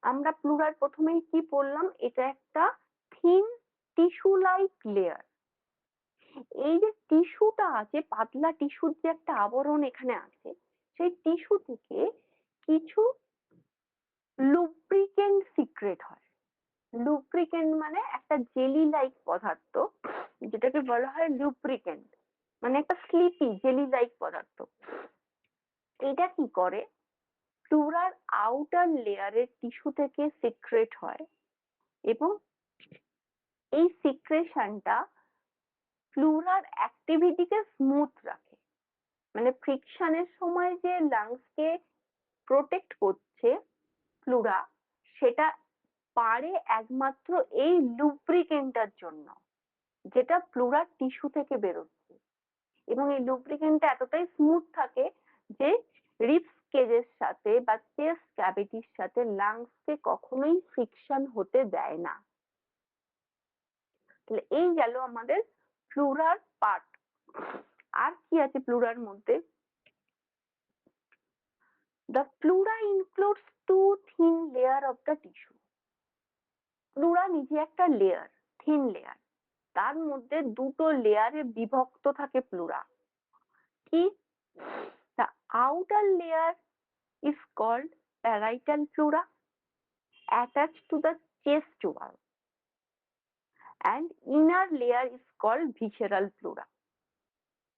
আমরা প্লুরার প্রথমেই কি বললাম? এটা একটা থিন টিস্যু লাইক লেয়ার। এই যে টিস্যুটা আছে, পাতলা টিস্যুর যে একটা আবরণ এখানে আছে, সেই টিস্যু থেকে কিছু লুব্রিকেন্ট সিক্রেট হয়। লুব্রিকেন্ট মানে একটা জেলি লাইক পদার্থ, যেটাকে বলা হয় লুব্রিকেন্ট, মানে একটা স্লিপি জেলি লাইক পদার্থ। এটা কি করে? প্লুরার আউটার লেয়ারের টিস্যু থেকে সিক্রেট হয় এবং এই সিক্রেশনটা প্লুরার অ্যাক্টিভিটিকে স্মুথ রাখে। মানে ফ্রিকশনের সময় যে লাংসকে প্রোটেক্ট করছে প্লুরা, সেটা পারে একমাত্র এই লুব্রিকেন্টটার জন্য, যেটা প্লুরার টিস্যু থেকে বেরোচ্ছে। এবং এই লুব্রিকেন্টটা এতটাই স্মুথ থাকে যে রিবস কেজের সাথে বা চেস্ট ক্যাভিটির সাথে লাংসকে কখনোই ফ্রিকশন হতে দেয় না। তাহলে এই গেল আমাদের প্লুরার পার্ট। আর কি আছে প্লুরার মধ্যে? The pleura includes two thin layer of the tissue. Pleura নিজে একটা লেয়ার, থিন লেয়ার, তার মধ্যে দুটো লেয়ারে বিভক্ত থাকে প্লুরা। কি? The outer layer is called parietal pleura, attached to the chest wall, and inner layer is called visceral pleura.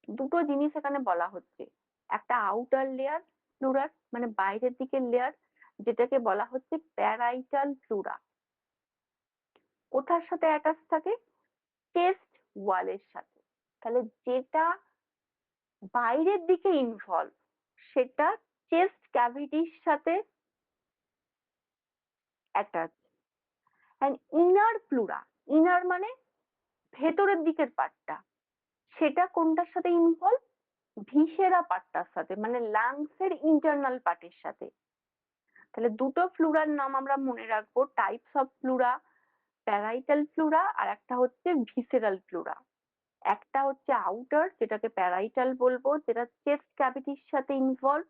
দুটো জিনিস এখানে বলা হচ্ছে, একটা আউটার লেয়ার প্লুরার মানে বাইরের দিকের লেয়ার, যেটাকে বলা হচ্ছে প্যারাইটাল প্লুরা। কোথার সাথে অ্যাটাচ থাকে? চেস্ট ওয়ালের সাথে। তাহলে যেটা বাইরের দিকে ইনভলভ সেটা চেস্ট ক্যাভিটির সাথে attach. And inner pleura, inner মানে ভেতরের দিকের পার্টটা, সেটা কোনটার সাথে ইনভলভ? ভিসেরা পার্টটার সাথে, মানে লাংসের ইন্টারনাল পার্টের সাথে। তাহলে দুটো প্লুরার নাম আমরা মনে রাখবো, types of pleura, parietal pleura আর একটা হচ্ছে ভিসেরাল প্লুরা। একটা হচ্ছে আউটার, যেটাকে প্যারাইটাল বলবো, যেটা চেস্ট ক্যাভিটির সাথে ইনভলভ,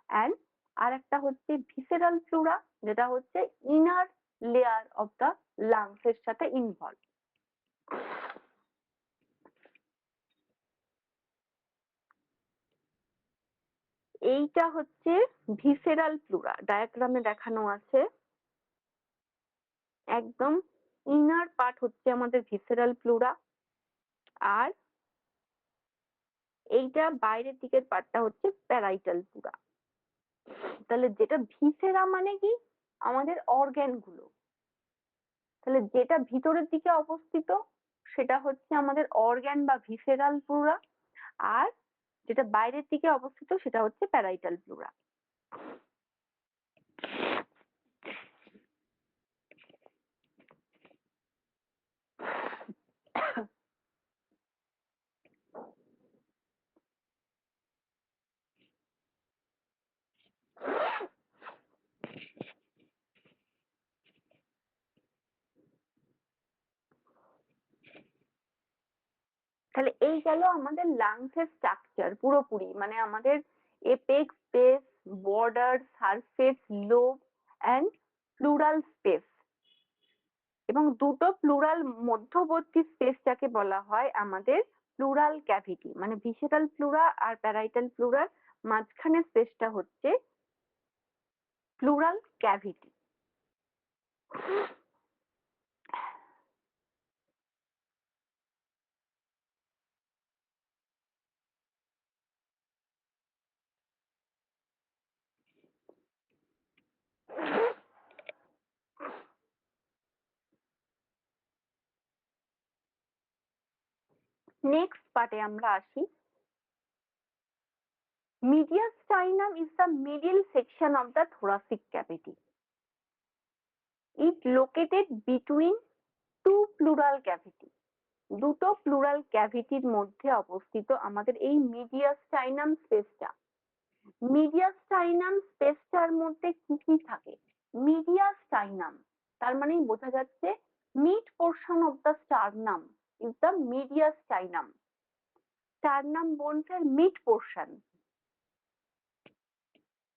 অ্যান্ড আর একটা হচ্ছে ভিসেরাল প্লুরা, যেটা হচ্ছে inner layer of the lungs এর সাথে ইনভলভ। এইটা হচ্ছে ভিসেরাল প্লুরা, ডায়াগ্রামে দেখানো আছে। একদম ইনার পার্ট হচ্ছে আমাদের ভিসেরাল প্লুরা, আর এইটা বাইরের দিকের পার্টটা হচ্ছে প্যারাইটাল প্লুরা। তাহলে যেটা ভিসেরা মানে কি? আমাদের অর্গ্যান গুলো। তাহলে যেটা ভিতরের দিকে অবস্থিত সেটা হচ্ছে আমাদের অর্গ্যান বা ভিসেরাল প্লুরা, আর যেটা বাইরের দিকে অবস্থিত সেটা হচ্ছে প্যারাইটাল প্লুরা। তাহলে এই গেল আমাদের লাংস এর স্ট্রাকচার পুরোপুরি, মানে আমাদের apex, base, border, surface, lobe and pleural space. এবং দুটো প্লুরাল মধ্যবর্তী স্পেস যাকে বলা হয় আমাদের প্লুরাল ক্যাভিটি, মানে ভিসেরাল প্লুরা আর প্যারাইটাল প্লুরার মাঝখানে স্পেসটা হচ্ছে প্লুরাল ক্যাভিটি। নেক্সট পার্টে আমরা আসি। Mediastinum is the middle section of the thoracic cavity. It located between two pleural cavity. দুটো প্লুরাল ক্যাভিটির মধ্যে অবস্থিত আমাদের এই মিডিয়াস্টাইনাম স্পেসটা। মিডিয়াস্টাইনাম স্পেসটার মধ্যে কি কি থাকে? মিডিয়াস্টাইনাম তার মানেই বোঝা যাচ্ছে mid portion of the sternum is the mediastinum. Sternum বোনসের মিড পোর্শন।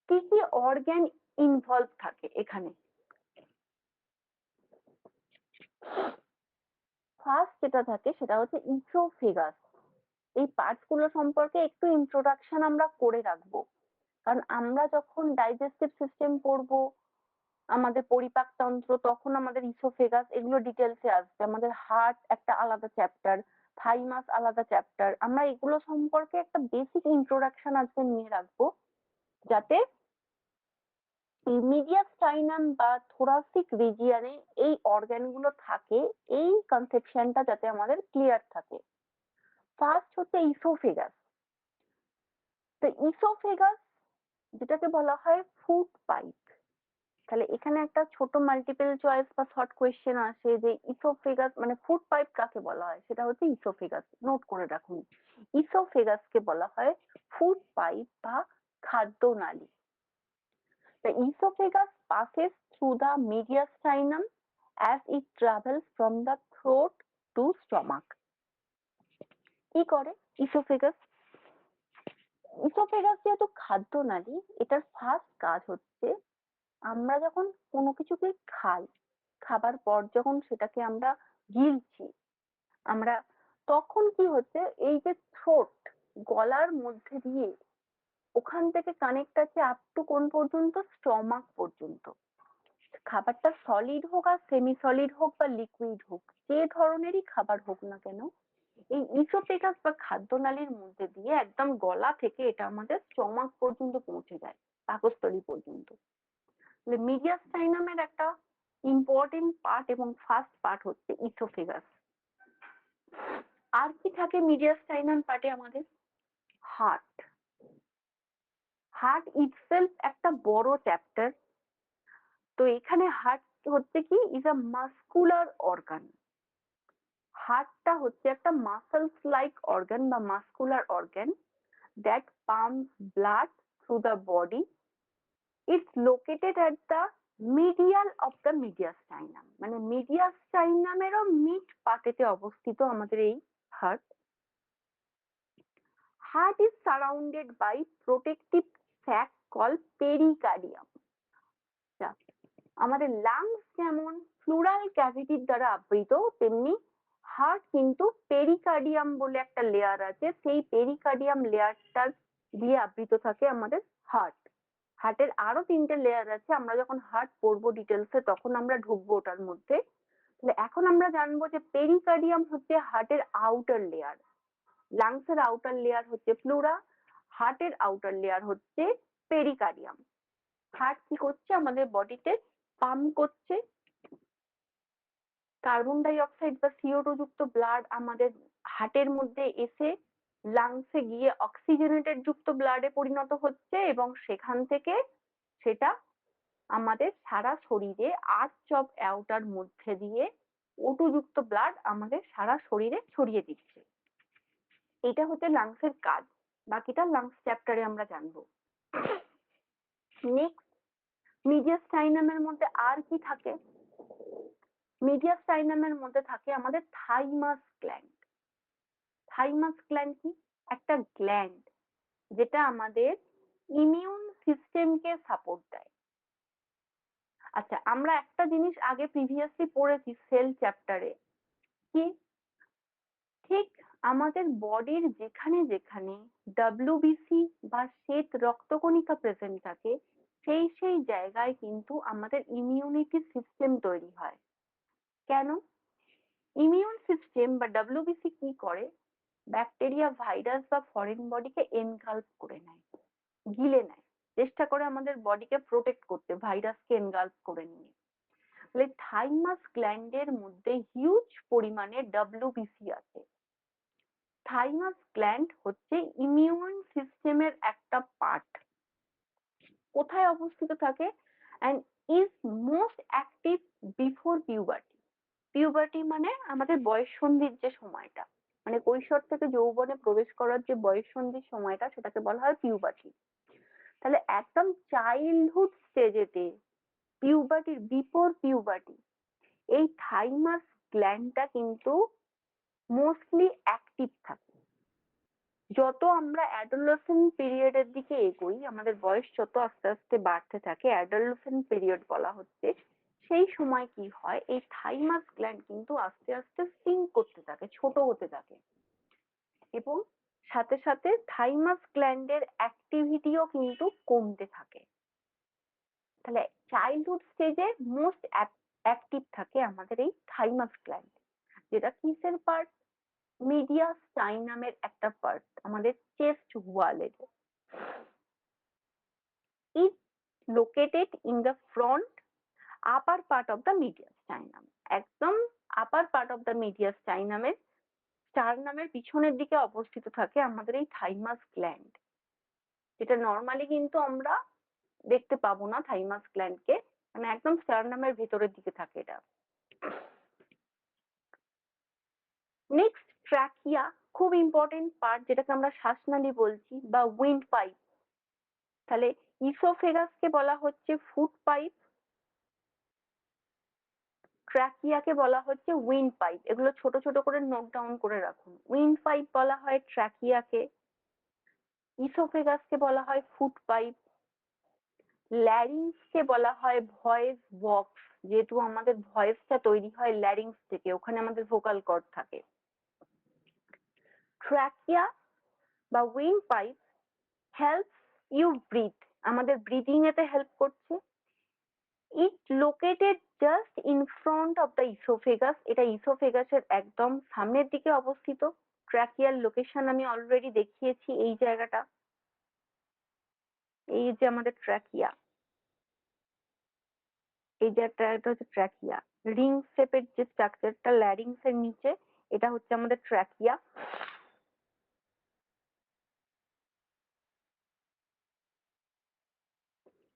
কি কি অর্গান ইনভলভ থাকে এখানে? ফার্স্ট যেটা থাকে সেটা হচ্ছে ইসোফেগাস। এই পার্টস গুলো সম্পর্কে একটু ইন্ট্রোডাকশন আমরা করে রাখবো, কারণ আমরা যখন ডাইজেস্টিভ সিস্টেম পড়বো, আমাদের পরিপাকতন্ত্র, তখন আমাদের ইসোফেগাস এগুলো ডিটেলসে আসবে। আমাদের হার্ট একটা আলাদা চ্যাপ্টার, থাইমাস আলাদা চ্যাপ্টার। আমরা এগুলো সম্পর্কে একটা বেসিক ইন্ট্রোডাকশন আজকে নিয়ে রাখবো, যাতে মিডিয়াস্টাইনাম বা থোরাসিক রিজিয়নে এই অর্গান গুলো থাকে, এই কনসেপশনটা যাতে আমাদের ক্লিয়ার থাকে। ফার্স্ট হচ্ছে ইসোফেগাস। তো ইসোফেগাস যেটাকে বলা হয় ফুড পাইপ। তাহলে এখানে একটা ছোট মাল্টিপল চয়েস বা শর্ট কোয়েশ্চেন আসে যে ইসোফেগাস মানে ফুড পাইপ কাকে বলা হয়? সেটা হচ্ছে ইসোফেগাস। নোট করে রাখুন, ইসোফেগাসকে বলা হয় ফুড পাইপ বা খাদ্যনালী। The esophagus passes through the mediastinum as it travels from the throat to stomach. কি করে ইসোফেগাস? ইসোফেগাস যেহেতু খাদ্যনালী, এটার ফার্স্ট কাজ হচ্ছে আমরা যখন কোনো কিছুকে খাই, খাবার পর যখন সেটাকে আমরা গিলছি, আমরা তখন কি হচ্ছে এই যে থ্রোট, গলার মধ্যে দিয়ে ওখান থেকে কানেক্ট আছে আপ টু কোন পর্যন্ত? স্টমাক পর্যন্ত। খাবারটা সলিড হোক আর সেমি সলিড হোক বা লিকুইড হোক, যে ধরনেরই খাবার হোক না কেন, এই ইসোফেগাস বা খাদ্যনালীর মধ্যে দিয়ে একদম গলা থেকে এটা আমাদের স্টমাক পর্যন্ত পৌঁছে যায়, পাকস্থলী পর্যন্ত। মিডিয়াস্টাইনামের একটা ইম্পর্টেন্ট পার্ট এবং ফার্স্ট পার্ট হচ্ছে ইসোফেগাস। আর কি থাকে মিডিয়াস্টাইনাম পার্টে আমাদের? হার্ট। হার্ট ইটসেলফ একটা বড় চ্যাপ্টার। তো এখানে হার্ট হচ্ছে কি, ইজ আ মাস্কুলার অর্গান। হার্টটা হচ্ছে একটা মাসলস লাইক অর্গান বা muscular organ that pumps blood through the body. It's located at the medial of the mediastinum, মানে মিডিয়াস্টাইনামেরও মিড পার্টেতে অবস্থিত আমাদের এই heart. Heart is surrounded by protective sac called pericardium. আমাদের লাংস যেমন প্লুরাল ক্যাভিটির দ্বারা আবৃত, তেমনি হার্ট কিন্তু পেরিকার্ডিয়াম বলে একটা লেয়ার আছে, সেই পেরিকার্ডিয়াম লেয়ারটা দিয়ে আবৃত থাকে আমাদের হার্ট। হার্টের আরো তিনটে লেয়ার আছে, আমরা যখন হার্ট পড়বো ডিটেলসে তখন আমরা ঢুকবো ওটার মধ্যে। তাহলে এখন আমরা জানবো যে পেরিকার্ডিয়াম হচ্ছে হার্টের আউটার লেয়ার, লাংসের আউটার লেয়ার হচ্ছে প্লুরা, হার্টের আউটার লেয়ার হচ্ছে পেরিকার্ডিয়াম। হার্ট কি করছে? আমাদের বডিতে পাম্প করছে কার্বন ডাই অক্সাইড বা CO2 যুক্ত ব্লাড আমাদের হার্টের মধ্যে এসে লাংসে গিয়ে অক্সিজেনেটেড যুক্ত ব্লাডে পরিণত হচ্ছে, এবং সেখান থেকে সেটা আমাদের সারা শরীরে আর্চ অফ অ্যাওর্টার মধ্যে দিয়ে O2 যুক্ত ব্লাড আমাদের সারা শরীরে ছড়িয়ে দিচ্ছে। এটা হচ্ছে লাংসের কাজ, বাকিটা লাংস চ্যাপ্টারে আমরা জানবো। নেক্সট, মিডিয়াস্টাইনামের মধ্যে আর কি থাকে? মিডিয়াস্টাইনামের মধ্যে থাকে আমাদের থাইমাস গ্ল্যান্ড। থাইমাস গ্ল্যান্ড কি? একটা গ্ল্যান্ড যেটা আমাদের ইমিউন সিস্টেমকে সাপোর্ট দেয়। আচ্ছা, আমরা একটা জিনিস আগে প্রিভিয়াসলি পড়েছি সেল চ্যাপ্টারে, কি ঠিক আমাদের বডির যেখানে যেখানে WBC বা শ্বেত রক্তকণিকা প্রেজেন্ট থাকে, সেই সেই জায়গায় কিন্তু আমাদের ইমিউনিটি সিস্টেম তৈরি হয়। কেন? ইমিউন সিস্টেম বা WBC কি করে? ব্যাকটেরিয়া, ভাইরাস বা ফরেন বডিকে এনগালফ করে নেয়, গিলে নেয়, চেষ্টা করে আমাদের বডিকে প্রোটেক্ট করতে ভাইরাসকে এনগালফ করে নিয়ে। তাহলে থাইমাস গ্ল্যান্ডের মধ্যে হিউজ পরিমাণে WBC আছে। থাইমাস গ্ল্যান্ড হচ্ছে ইমিউন সিস্টেমের একটা পার্ট। কোথায় অবস্থিত থাকে? And is most active before puberty. Puberty মানে আমাদের বয়ঃসন্ধির যে সময়টা, মানে কৈশোর থেকে যৌবনে প্রবেশ করার যে বয়ঃসন্ধির সময়টা, সেটাকে বলা হয় পিউবার্টি। তাহলে একদম চাইল্ডহুড স্টেজেতে, পিউবার্টির বিফোর পিউবার্টি, এই থাইমাস গ্ল্যান্ডটা কিন্তু মোস্টলি অ্যাক্টিভ থাকে। যত আমরা অ্যাডোলেসেন্ট পিরিয়ডের দিকে এগোই, আমাদের বয়স যত আস্তে আস্তে বাড়তে থাকে, অ্যাডোলেসেন্ট পিরিয়ড বলা হচ্ছে, সেই সময় কি হয়, এই থাইমাস গ্ল্যান্ড কিন্তু আস্তে আস্তে সিঙ্ক করতে থাকে, ছোট হতে থাকে, এবং সাথে সাথে থাইমাস গ্ল্যান্ডের অ্যাক্টিভিটিও কিন্তু কমতে থাকে। তাহলে চাইল্ডহুড স্টেজে মোস্ট অ্যাক্টিভ থাকে আমাদের এই থাইমাস গ্ল্যান্ড, যেটা কিসের পার্ট? মিডিয়াস্টাইন নামের একটা পার্ট আমাদের চেস্ট ওয়ালের। Is located in the front upper part of the mediastinum, একদম আপার পার্ট অফ দ্য মিডিয়াস্টাইনামের স্টারনামের পিছনের দিকে অবস্থিত থাকে আমাদের এই থাইমাস গ্ল্যান্ড, যেটা নর্মালি কিন্তু আমরা দেখতে পাবো না থাইমাস গ্ল্যান্ডকে, মানে একদম স্টারনামের ভেতরের দিকে থাকে এটা। নেক্সট ট্র্যাকিয়া, খুব ইম্পর্টেন্ট পার্ট, যেটাকে আমরা শ্বাসনালী বলছি বা উইন্ড পাইপ। তাহলে ইসোফেগাসকে বলা হচ্ছে ফুড পাইপ, ট্র্যাকিয়াকে বলা হচ্ছে উইন্ড পাইপ। এগুলো ছোট ছোট করে নোট ডাউন করে রাখুন। উইন্ড পাইপ বলা হয় ট্র্যাকিয়াকে, ইসোফেগাসকে বলা হয় ফুড পাইপ, ল্যারিংসকে বলা হয় ভয়েস বক্স, যেহেতু আমাদের ভয়েসটা তৈরি হয় ল্যারিংস থেকে, ওখানে আমাদের ভোকাল কর্ড থাকে। ট্র্যাকিয়া বা wind pipe helps you breathe, আমাদের ব্রিদিং এতে হেল্প করছে। It located just in front of the oesophagus, এটা ইসোফেগাসের একদম সামনের দিকে অবস্থিত। ট্র্যাকিয়ার লোকেশন আমি অলরেডি দেখিয়েছি, এই জায়গাটা, এই যে আমাদের ট্র্যাকিয়া, এই জায়গাটা হচ্ছে ট্র্যাকিয়া। রিং শেপের যে স্ট্রাকচারটা ল্যারিংস এর নিচে, এটা হচ্ছে আমাদের trachea.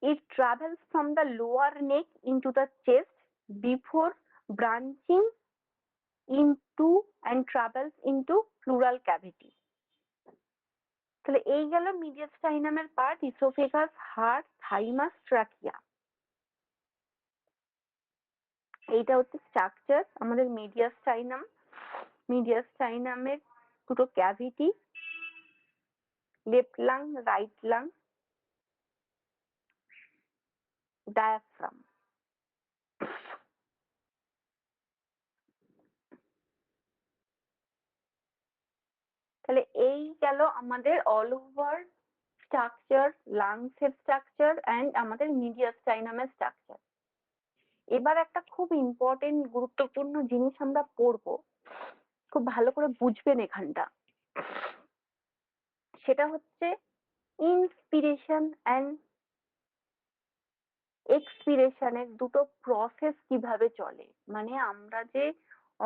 It travels from the lower neck into the chest before branching into and travels into pleural cavity. তাহলে এই গেল মিডিয়াস্টাইনামের part, oesophagus, heart, thymus, trachea. এইটা হচ্ছে স্ট্রাকচার আমাদের মিডিয়াস্টাইনাম। মিডিয়াস্টাইনামের দুটো cavity, left lung, right lung, diaphragm. তাহলে এই গেল আমাদের অল ওভার স্ট্রাকচার, লাংস এর স্ট্রাকচার অ্যান্ড আমাদের মিডিয়াস্টাইনামের স্ট্রাকচার। এবার একটা খুব ইম্পর্টেন্ট গুরুত্বপূর্ণ জিনিস আমরা পড়বো, খুব ভালো করে বুঝবেন এখানটা। সেটা হচ্ছে ইন্সপিরেশন অ্যান্ড এক্সপিরেশনের দুটো প্রসেস কিভাবে চলে, মানে আমরা যে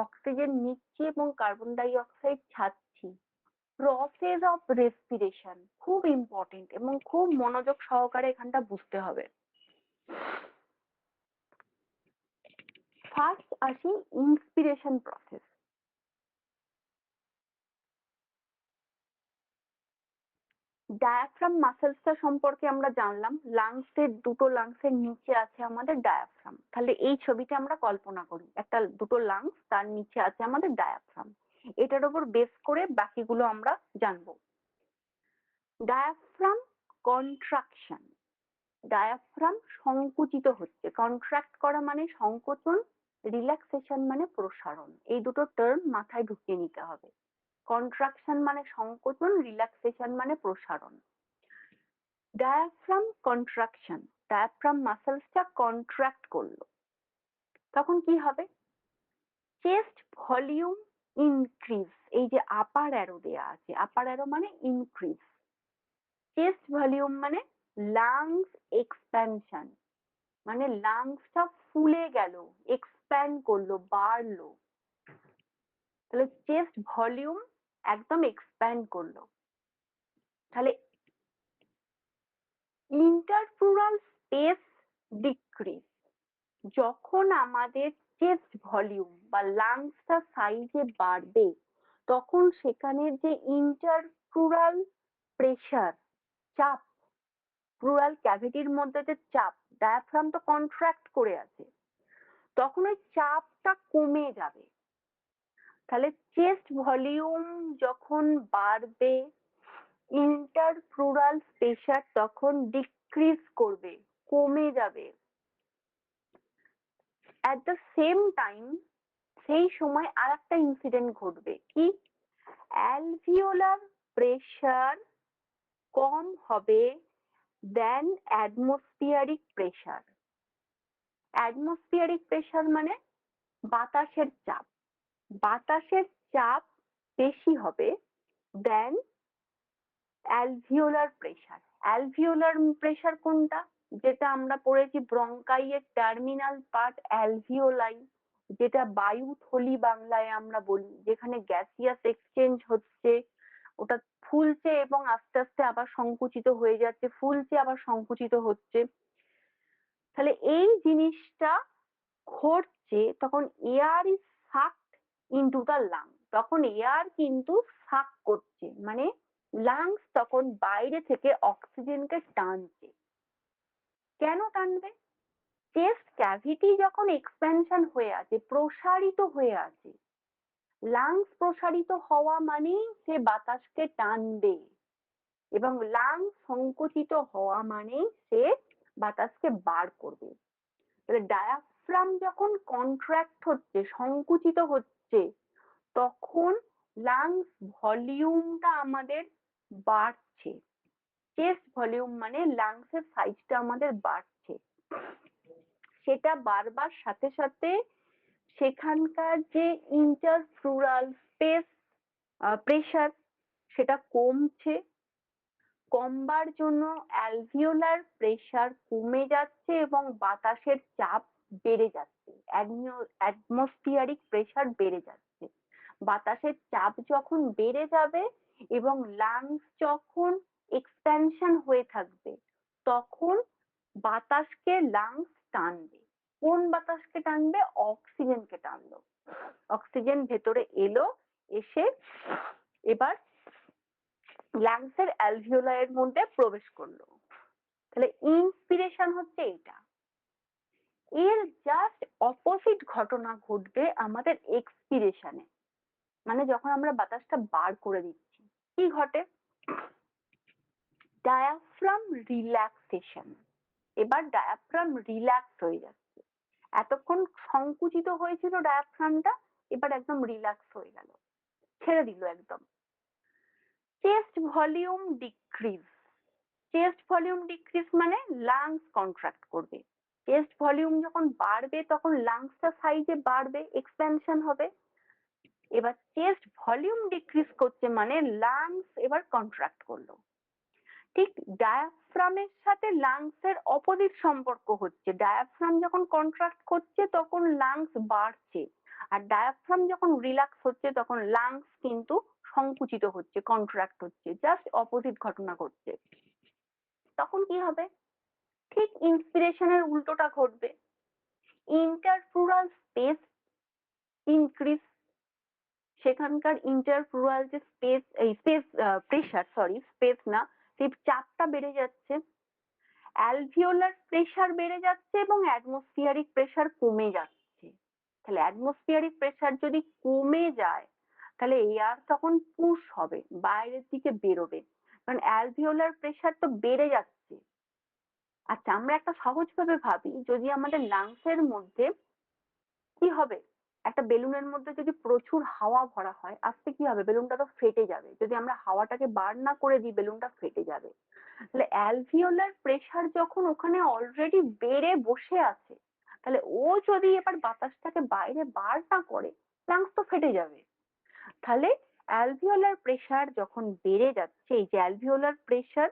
অক্সিজেন নিচ্ছি এবং কার্বন ডাই অক্সাইড ছাড়ছি, প্রসেস অফ রেসপিরেশন খুব ইম্পর্টেন্ট এবং খুব মনোযোগ সহকারে এখানটা বুঝতে হবে। ফার্স্ট আসি ইন্সপিরেশন প্রসেস। ডায়াফ্রাম মাসেলসটা সম্পর্কে আমরা জানলাম, লাংসের দুটো লাংসের নিচে আছে আমাদের ডায়াফ্রাম। তাহলে এই ছবিটা আমরা কল্পনা করি, একটা দুটো লাংস, তার নিচে আছে আমাদের ডায়াফ্রাম। এটার উপর বেস করে বাকিগুলো আমরা জানবো। ডায়াফ্রাম কন্ট্রাকশন, ডায়াফ্রাম সংকুচিত হচ্ছে, কন্ট্রাক্ট করা মানে সংকোচন, রিল্যাক্সেশন মানে প্রসারণ। এই দুটো টার্ম মাথায় ঢুকিয়ে নিতে হবে। কন্ট্রাকশন মানে সংকোচন, রিল্যাক্সেশন মানে প্রসারণ। ডায়াফ্রাম কন্ট্রাকশন, ডায়াফ্রাম মাসেলসটা কন্ট্রাক্ট করলো, তখন কি হবে? চেস্ট ভলিউম ইনক্রিজ, এই যে আপার অ্যারো দেয়া আছে, আপার অ্যারো মানে ইনক্রিজ, চেস্ট ভলিউম মানে লাংস এক্সপ্যানশন, মানে লাংসটা ফুলে গেল, এক্সপ্যান্ড করলো, বাড়লো। তাহলে চেস্ট ভলিউম একদম এক্সপ্যান্ড করলো। তাহলে ইন্টারপ্লুরাল স্পেস ডিক্রিজ, যখন আমাদের চেস্ট ভলিউম বা লাংসটা সাইজে বাড়বে তখন সেখানে যে ইন্টারপ্লুরাল প্রেসার, চাপ, প্লুরাল ক্যাভিটির মধ্যে যে চাপ, ডায়াফ্রাম তো কন্ট্রাক্ট করে আছে, তখন ওই চাপটা কমে যাবে। তাহলে চেস্ট ভলিউম যখন বাড়বে ইন্টারপ্লুরাল প্রেসার তখন ডিক্রিজ করবে, কমে যাবে। অ্যাট দ্য সেম টাইম সেই সময় আর একটা ইনসিডেন্ট ঘটবে, কি? অ্যালভিওলার প্রেসার কম হবে দেন অ্যাটমসফিয়ারিক প্রেসার। অ্যাটমসফিয়ারিক প্রেসার মানে বাতাসের চাপ, বাতাসের চাপ বেশি হবে দেন অ্যালভিওলার প্রেসার। অ্যালভিওলার প্রেসার কোনটা? যেটা আমরা পড়েছি ব্রঙ্কাইয়ের টার্মিনাল পার্ট অ্যালভিওলাই, যেটা বায়ু থলি বাংলায় আমরা বলি, যেখানে গ্যাসিয়াস এক্সচেঞ্জ হচ্ছে, ওটা ফুলছে এবং আস্তে আস্তে আবার সংকুচিত হয়ে যাচ্ছে, ফুলছে আবার সংকুচিত হচ্ছে। তাহলে এই জিনিসটা ঘটছে তখন air is সাকড into the lung, তখন এয়ার কিন্তু সাক করছে, মানে লাংস তখন বাইরে থেকে অক্সিজেনকে টানছে। কেন টানবে? চেস্ট ক্যাভিটি যখন এক্সপ্যানশন হয়ে আছে, প্রসারিত হয়ে আছে, লাংস প্রসারিত হওয়া মানেই সে বাতাসকে টানবে, এবং লাংস সংকুচিত হওয়া মানেই সে বাতাসকে বার করবে। তাহলে ডায়াফ্রাম যখন কন্ট্রাক্ট হচ্ছে, সংকুচিত হচ্ছে, তখন লাংস ভলিউমটা আমাদের বাড়ছে। চেস্ট ভলিউম মানে লাংসের সাইজটা আমাদের বাড়ছে। সেটা বাড়বার সাথে সাথে সেখানকার যে ইন্টারপ্লুরাল স্পেস প্রেসার সেটা কমছে, কমবার জন্য অ্যালভিওলার প্রেসার কমে যাচ্ছে এবং বাতাসের চাপ বেড়ে যাচ্ছে, অ্যাটমসফিয়ারিক প্রেসার বেড়ে যাচ্ছে। বাতাসের চাপ যখন বেড়ে যাবে এবং লাংস যখন এক্সপ্যানশন হয়ে থাকবে তখন বাতাসকে লাংস টানবে। কোন বাতাসকে টানবে? অক্সিজেনকে টানলো। অক্সিজেন ভেতরে এলো, এসে এবার লাংসের অ্যালভিওলার মধ্যে প্রবেশ করলো। তাহলে ইন্সপিরেশন হচ্ছে এইটা। এর জাস্ট অপোজিট ঘটনা ঘটবে আমাদের এক্সপিরেশনে, মানে যখন আমরা বাতাসটা বার করে দিচ্ছি কি ঘটে? Diaphragm relaxation. এবার ডায়াফ্রাম রিল্যাক্স হয়ে যাচ্ছে, এতক্ষণ সংকুচিত হয়েছিল ডায়াফ্রামটা, এবার একদম রিল্যাক্স হয়ে গেল, ছেড়ে দিল একদম। Chest volume decrease, chest volume decrease মানে লাংস কন্ট্রাক্ট করবে। চেস্ট ভলিউম যখন বাড়বে তখন লাংসটা সাইজে বাড়বে, এক্সপ্যানশন হবে। এবার চেস্ট ভলিউম ডিক্রিজ করছে মানে লাংস এবার কন্ট্রাক্ট করলো। ঠিক ডায়াফ্রামের সাথে লাংসের অপোজিট সম্পর্ক হচ্ছে, ডায়াফ্রাম যখন কন্ট্রাক্ট করছে তখন লাংস বাড়ছে, আর ডায়াফ্রাম যখন রিল্যাক্স হচ্ছে তখন লাংস কিন্তু সংকুচিত হচ্ছে, কন্ট্রাক্ট হচ্ছে, জাস্ট অপোজিট ঘটনা ঘটছে। তখন কি হবে? ঠিক ইন্সপিরেশনের উল্টোটা ঘটবে, ইন্টারপ্লুরাল স্পেস ইনক্রিজ, সেখানকার ইন্টারপ্লুরাল যে স্পেস, এই স্পেস প্রেসার, সরি স্পেস না, সেই চাপটা বেড়ে যাচ্ছে, অ্যালভিওলার প্রেসার বেড়ে যাচ্ছে এবং অ্যাটমসফিয়ারিক প্রেসার কমে যাচ্ছে। তাহলে অ্যাটমসফিয়ারিক প্রেসার যদি কমে যায় তাহলে এয়ার তখন পুশ হবে, বাইরের দিকে বেরোবে, কারণ অ্যালভিওলার প্রেসার তো বেড়ে যাচ্ছে। আচ্ছা, আমরা একটা সহজ ভাবে ভাবি, যদি আমাদের লাংসের মধ্যে কি হবে, একটা বেলুনের মধ্যে যদি প্রচুর হাওয়া ভরা হয়, আস্তে কি হবে, বেলুনটা তো ফেটে যাবে, যদি আমরা হাওয়াটাকে বার না করে দিই বেলুনটা ফেটে যাবে। তাহলে অ্যালভিওলার প্রেসার যখন ওখানে অলরেডি বেড়ে বসে আছে, তাহলে ও যদি এবার বাতাসটাকে বাইরে বার না করে লাংস তো ফেটে যাবে। তাহলে অ্যালভিওলার প্রেসার যখন বেড়ে যাচ্ছে, এই যে অ্যালভিওলার প্রেসার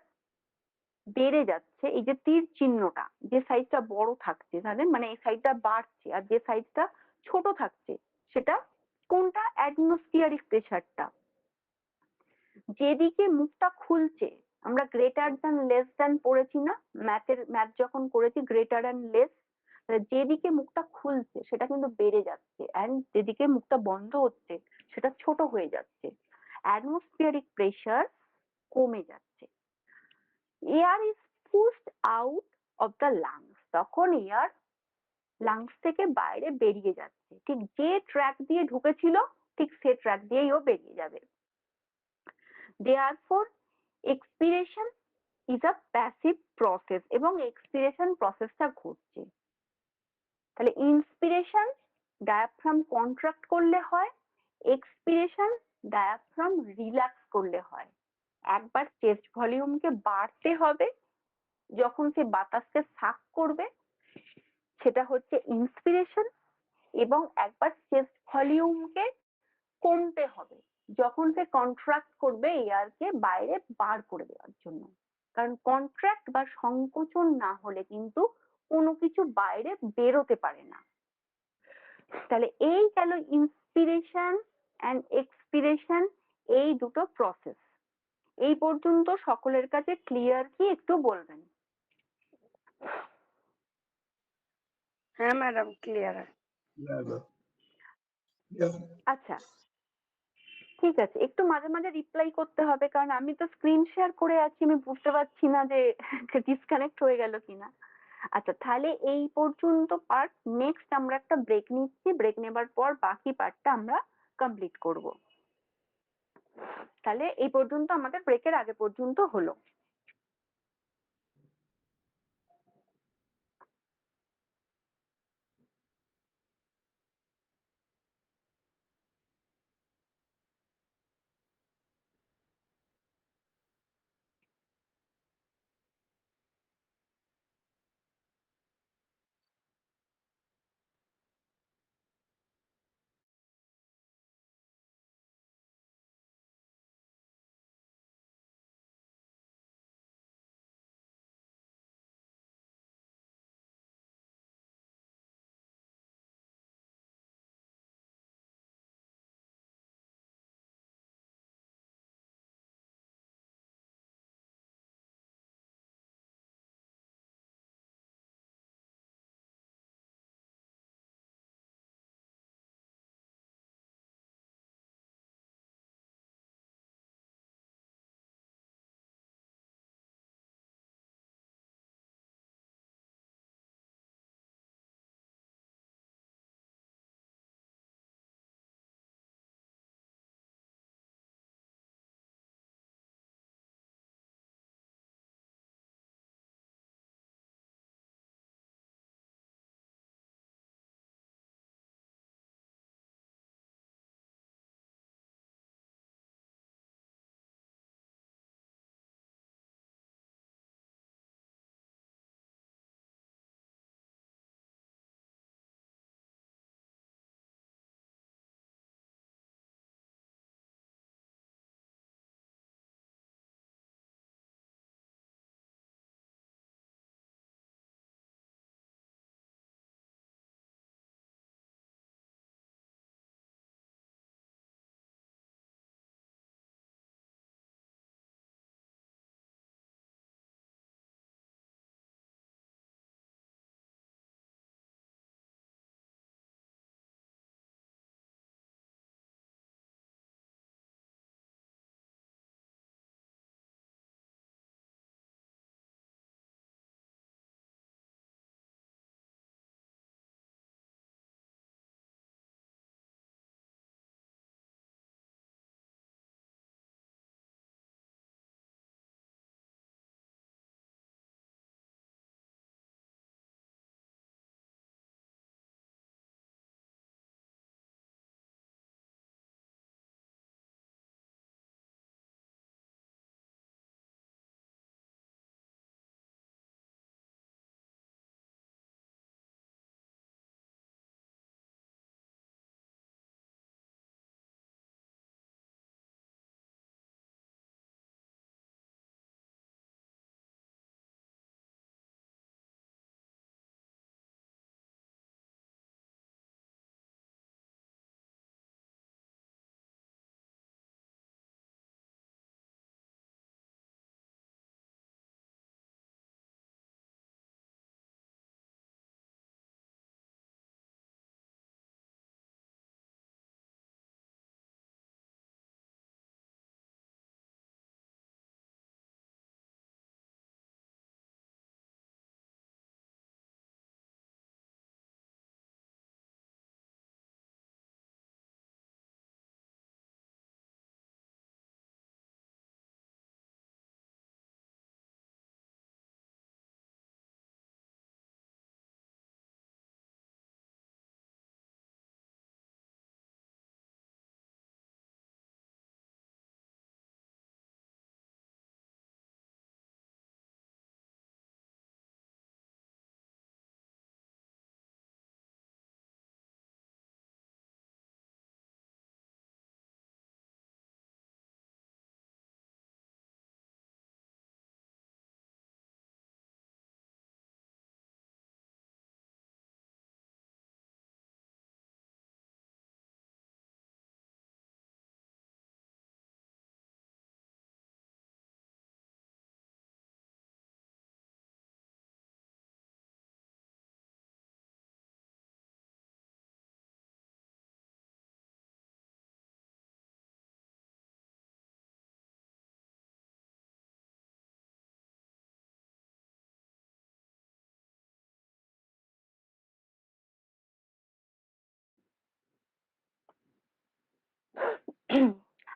বেড়ে যাচ্ছে, এই যে তীর চিহ্নটা, যে সাইজটা বড় থাকছে তাহলে মানে এই সাইজটা বাড়ছে, আর যে সাইজটা ছোট থাকছে সেটা কোনটা? অ্যাটমসফিয়ারিক প্রেসারটা। যেদিকে মুখটা খুলছে, আমরা গ্রেটার দ্যান লেস দ্যান পড়েছি না, ম্যাথ যখন করেছি গ্রেটার অ্যান্ড লেস, যেদিকে মুখটা খুলছে সেটা কিন্তু বেড়ে যাচ্ছে, অ্যান্ড যেদিকে মুখটা বন্ধ হচ্ছে সেটা ছোট হয়ে যাচ্ছে। অ্যাটমসফিয়ারিক প্রেসার কমে যাচ্ছে। Air is pushed out of the lungs, তখন এয়ার লাংস থেকে বাইরে বেরিয়ে যাচ্ছে, ঠিক যে ট্র্যাক দিয়ে ঢুকেছিল ঠিক সে ট্র্যাক দিয়েই ও বেরিয়ে যাবে। Therefore expiration is a passive process, এবং এক্সপিরেশন প্রসেসটা ঘটছে। তাহলে ইন্সপিরেশন ডায়াফ্রাম কন্ট্রাক্ট করলে হয়, এক্সপিরেশন ডায়াফ্রাম রিল্যাক্স করলে হয়। একবার চেস্ট ভলিউমকে বাড়তে হবে, যখন সে বাতাসকে সাক করবে সেটা হচ্ছে ইন্সপিরেশন, এবং একবার চেস্ট ভলিউমকে কমতে হবে যখন সে কন্ট্রাক্ট করবে এয়ারকে বাইরে বার করে দেওয়ার জন্য। কারণ কন্ট্রাক্ট বা সংকোচন না হলে কিন্তু কোনো কিছু বাইরে বেরোতে পারে না। তাহলে এই গেল ইন্সপিরেশন অ্যান্ড এক্সপিরেশন, এই দুটো প্রসেস। এই পর্যন্ত সকলের কাছে ক্লিয়ার কি, একটু বলবেন? হ্যাঁ ম্যাডাম, ক্লিয়ার। আচ্ছা, ঠিক আছে, একটু মাঝে মাঝে রিপ্লাই করতে হবে, কারণ আমি তো স্ক্রিন শেয়ার করে আছি, আমি বুঝতে পারছি না যে ডিসকানেক্ট হয়ে গেল কিনা। আচ্ছা, তাহলে এই পর্যন্ত পার্ট। নেক্সট আমরা একটা ব্রেক নিচ্ছি, ব্রেক নেবার পর বাকি পার্টটা আমরা কমপ্লিট করব। তাহলে এই পর্যন্ত আমাদের ব্রেকের আগে পর্যন্ত হলো।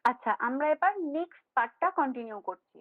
আচ্ছা, আমরা এবার নেক্সট পার্টটা কন্টিনিউ করছি।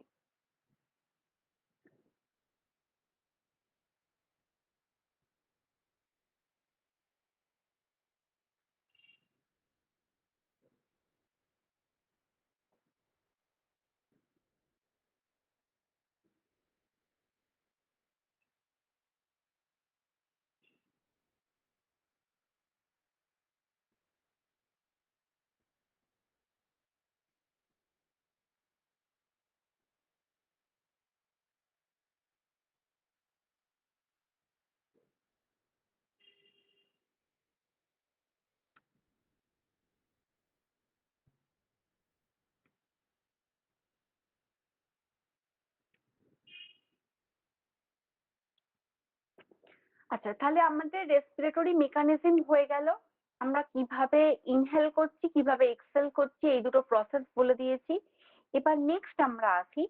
আচ্ছা, তাহলে আমাদের রেসপিরেটরি মেকানিজম হয়ে গেল। আমরা কিভাবে ইনহেল করছি, কিভাবে এক্সহেল করছি, এই দুটো প্রসেস বলে দিয়েছি। এবার নেক্সট আমরা আসি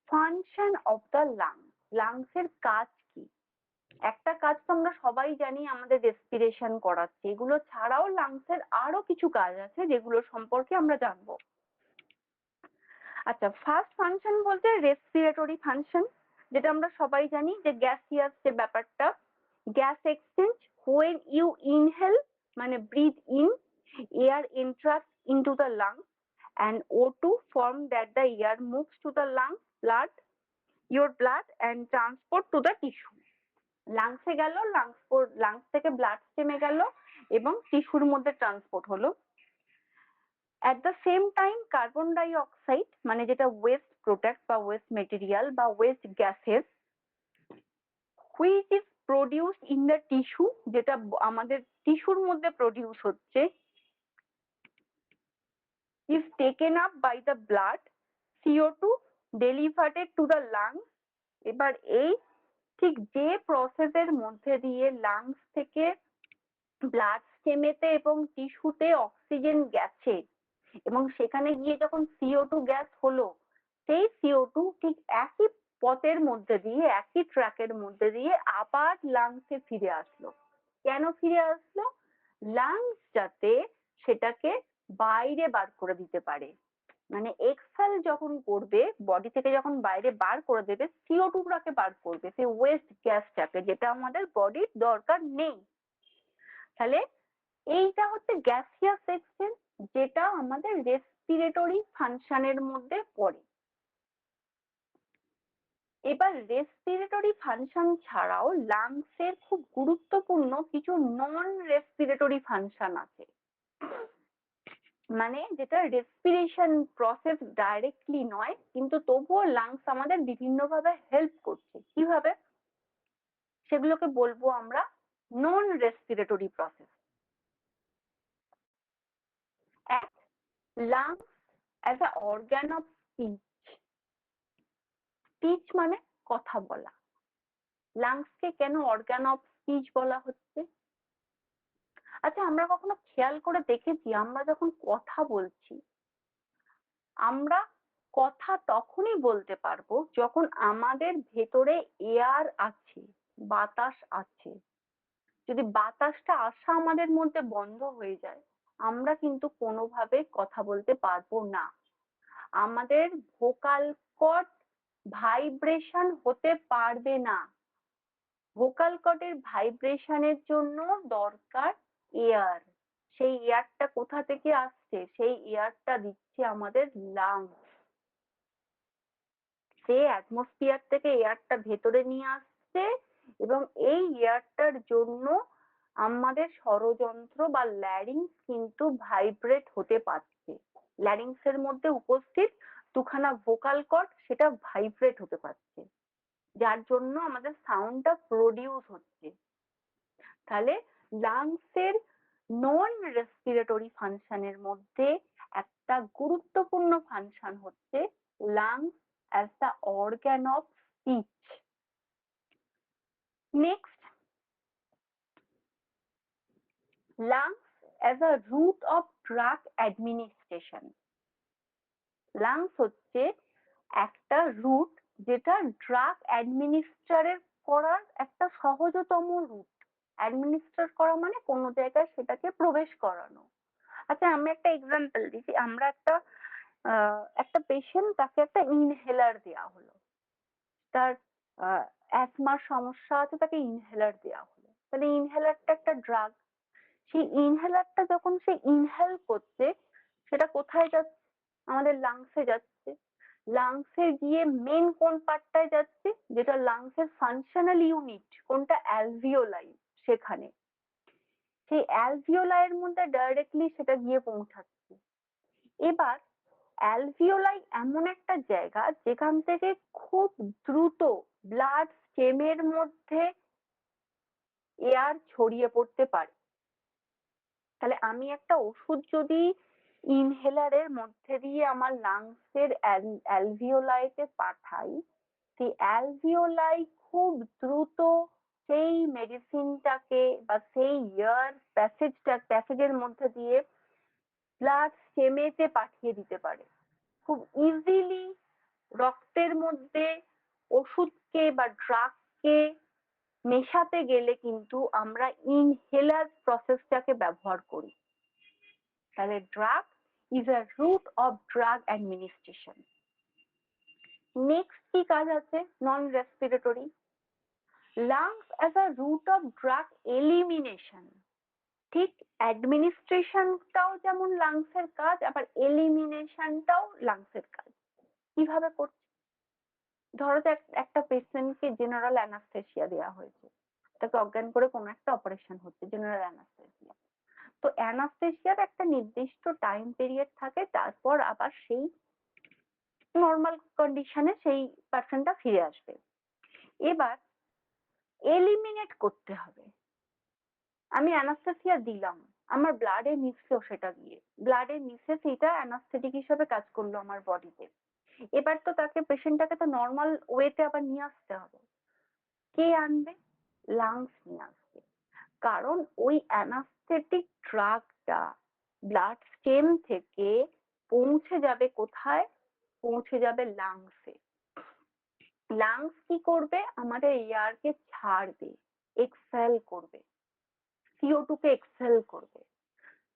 function of the lungs. Lungs এর কাজ কি? একটা কাজ তো আমরা সবাই জানি, আমাদের রেসপিরেশন করাচ্ছে। এগুলো ছাড়াও লাংস এর আরো কিছু কাজ আছে যেগুলো সম্পর্কে আমরা জানবো। আচ্ছা, ফার্স্ট ফাংশন বলতে রেসপিরেটরি ফাংশন, যেটা আমরা সবাই জানি যে গ্যাসিয়াস যে ব্যাপারটা, gas exchange. When you inhale মানে breathe in, air enters into the lungs and O2 form that the air moves to the lungs, your blood and transport to the tissue. লাংসে গেল, লাংস থেকে ব্লাড স্টেমে গেল এবং টিস্যুর মধ্যে ট্রান্সপোর্ট হলো। at the same time carbon ডাই অক্সাইড মানে যেটা ওয়েস্ট প্রোডাক্ট বা ওয়েস্ট মেটেরিয়াল বা waste gases, which is produced in the tissue, যেটা আমাদের টিস্যুর মধ্যে প্রডিউস হচ্ছে, is taken up by the blood, CO2 delivered to the lungs। এবার এই ঠিক যে প্রসেসের মধ্যে দিয়ে লাংস থেকে ব্লাড স্টেমেতে এবং টিস্যুতে অক্সিজেন গেছে এবং সেখানে গিয়ে যখন CO2 গ্যাস হলো, সেই CO2 ঠিক একই পথের মধ্যে দিয়ে, একই ট্র্যাকের মধ্যে দিয়ে আবার লাংসে ফিরে আসলো। কেন ফিরে আসলো? লাংস যাতে সেটাকে বাইরে বার করে দিতে পারে। মানে এক্সহেল যখন করবে, বডি থেকে যখন বাইরে বার করে দেবে, CO2 টাকে বার করবে, সেই ওয়েস্ট গ্যাসটাকে, যেটা আমাদের বডির দরকার নেই। তাহলে এইটা হচ্ছে গ্যাসিয়াস এক্সচেঞ্জ, যেটা আমাদের রেসপিরেটরি ফাংশনের মধ্যে পড়ে। এবার রেসপিরেটরি ফাংশন ছাড়াও লাংসের খুব গুরুত্বপূর্ণ কিছু নন রেসপিরেটরি ফাংশন আছে, মানে যেটা রেসপিরেশন প্রসেস ডাইরেক্টলি নয়, কিন্তু তবুও লাংস আমাদের বিভিন্ন ভাবে হেল্প করছে। কিভাবে? সেগুলোকে বলবো আমরা নন রেসপিরেটরি প্রসেস। এক, lungs as a organ of speech. Speech মানে কথা বলা। লাংসকে কেন অর্গান অফ স্পিচ বলা হচ্ছে? আচ্ছা, আমরা কখনো খেয়াল করে দেখেছি, আমরা যখন কথা বলছি, আমরা কথা তখনই বলতে পারবো যখন আমাদের ভেতরে এয়ার আছে, বাতাস আছে। যদি বাতাসটা আসা আমাদের মধ্যে বন্ধ হয়ে যায়, আমরা কিন্তু কোনোভাবে কথা বলতে পারবো না। আমাদের ভোকাল কর্ড ভাইব্রেশন হতে পারবে না। ভোকাল কর্ডের ভাইব্রেশনের জন্য দরকার এয়ার। সেই এয়ারটা কোথা থেকে আসছে? সেই এয়ারটা দিচ্ছে আমাদের লাংস। সে অ্যাটমসফিয়ার থেকে এয়ারটা ভেতরে নিয়ে আসছে এবং এই এয়ারটার জন্য আমাদের স্বরযন্ত্র বা ল্যারিংস কিন্তু ভাইব্রেট হতে পারছে। ল্যারিংস এর মধ্যে উপস্থিত দুখানা ভোকাল কর্ড, সেটা ভাইব্রেট হতে পারছে, যার জন্য আমাদের সাউন্ডটা প্রডিউস হচ্ছে। তাহলে লাংসের নন রেসপিরেটরি ফাংশনের মধ্যে একটা গুরুত্বপূর্ণ ফাংশন হচ্ছে lungs as the organ of speech. Next, lungs as a route of drug administration. Lungs হচ্ছে একটা রুট, যেটা ড্রাগ অ্যাডমিনিস্ট্রার করার একটা সহজতম রুট। অ্যাডমিনিস্ট্রার করা মানে কোনো জায়গায় সেটাকে প্রবেশ করানো। আচ্ছা, আমি একটা এক্সাম্পল দিচ্ছি। আমরা একটা একটা পেশেন্ট, তাকে একটা ইনহেলার দেওয়া হলো। তার অ্যাজমার সমস্যা আছে, তাকে ইনহেলার দেওয়া হলো। তাহলে ইনহেলারটা একটা ড্রাগ। সেই ইনহেলারটা যখন সে ইনহেল করছে, সেটা কোথায় যাচ্ছে? আমাদের লাংসে যাচ্ছে। লাংসে গিয়ে মেন কোন পার্টটায় যাচ্ছে, যেটা লাংসের ফাংশনাল ইউনিট কোনটা, অ্যালভিওলাই, সেখানে। সেই অ্যালভিওলাইয়ের মধ্যে ডাইরেক্টলি সেটা গিয়ে পৌঁছাচ্ছে। এবার অ্যালভিওলাই এমন একটা জায়গা যেখান থেকে খুব দ্রুত ব্লাড স্টেমের মধ্যে এয়ার ছড়িয়ে পড়তে পারে। তাহলে আমি একটা ওষুধ যদি ইনহেলারের মধ্যে দিয়ে আমার লাংসের অ্যালভিওলাইতে পাঠাই, সেই অ্যালভিওলাই খুব দ্রুত সেই মেডিসিনটাকে বা সেই এয়ার প্যাসেজের মধ্যে দিয়ে ব্লাড স্টেমেতে পাঠিয়ে দিতে পারে। খুব ইজিলি রক্তের মধ্যে ওষুধকে বা ড্রাগকে মেশাতে গেলে কিন্তু আমরা ইনহেলার প্রসেসটাকে ব্যবহার করি। তাহলে drug is a route of drug administration. Next কি কাজ আছে? Non respiratory. Lungs as a route of drug elimination. ঠিক অ্যাডমিনিস্ট্রেশনটাও যেমন লাংসের কাজ, আবার এলিমিনেশনটাও লাংসের কাজ। কিভাবে করছে? ধরো যে একটা পেশেন্টকে জেনারেল অ্যানাস্থেসিয়া দেওয়া হয়েছে, তাকে অজ্ঞান করে কোনো একটা অপারেশন হচ্ছে, জেনারেল অ্যানাস্থেসিয়া। তো অ্যানাস্থেসিয়ার একটা নির্দিষ্ট টাইম পিরিয়ড থাকে, তারপর আবার সেই নর্মাল কন্ডিশনে সেই পার্সনটা ফিরে আসবে। এবার এলিমিনেট করতে হবে। আমি অ্যানাস্থেসিয়া দিলাম, আমার ব্লাডে মিশলো, সেটা গিয়ে ব্লাডে মিশে সেটা অ্যানাস্থেটিক হিসেবে কাজ করলো আমার বডিতে। এবার তো তাকে, পেশেন্টটাকে তো নর্মাল ওয়েতে আবার নিয়ে আসতে হবে। কে আনবে? লাংস নিয়ে আসবে। কারণ ওই অ্যানাস্থেটিক ড্রাগটা ব্লাড স্টেম থেকে পৌঁছে যাবে কোথায়? পৌঁছে যাবে লাংসে। লাংস কি করবে? আমাদের এয়ারকে ছাড়বে, এক্সহেল করবে, CO2 কে এক্সহেল করবে।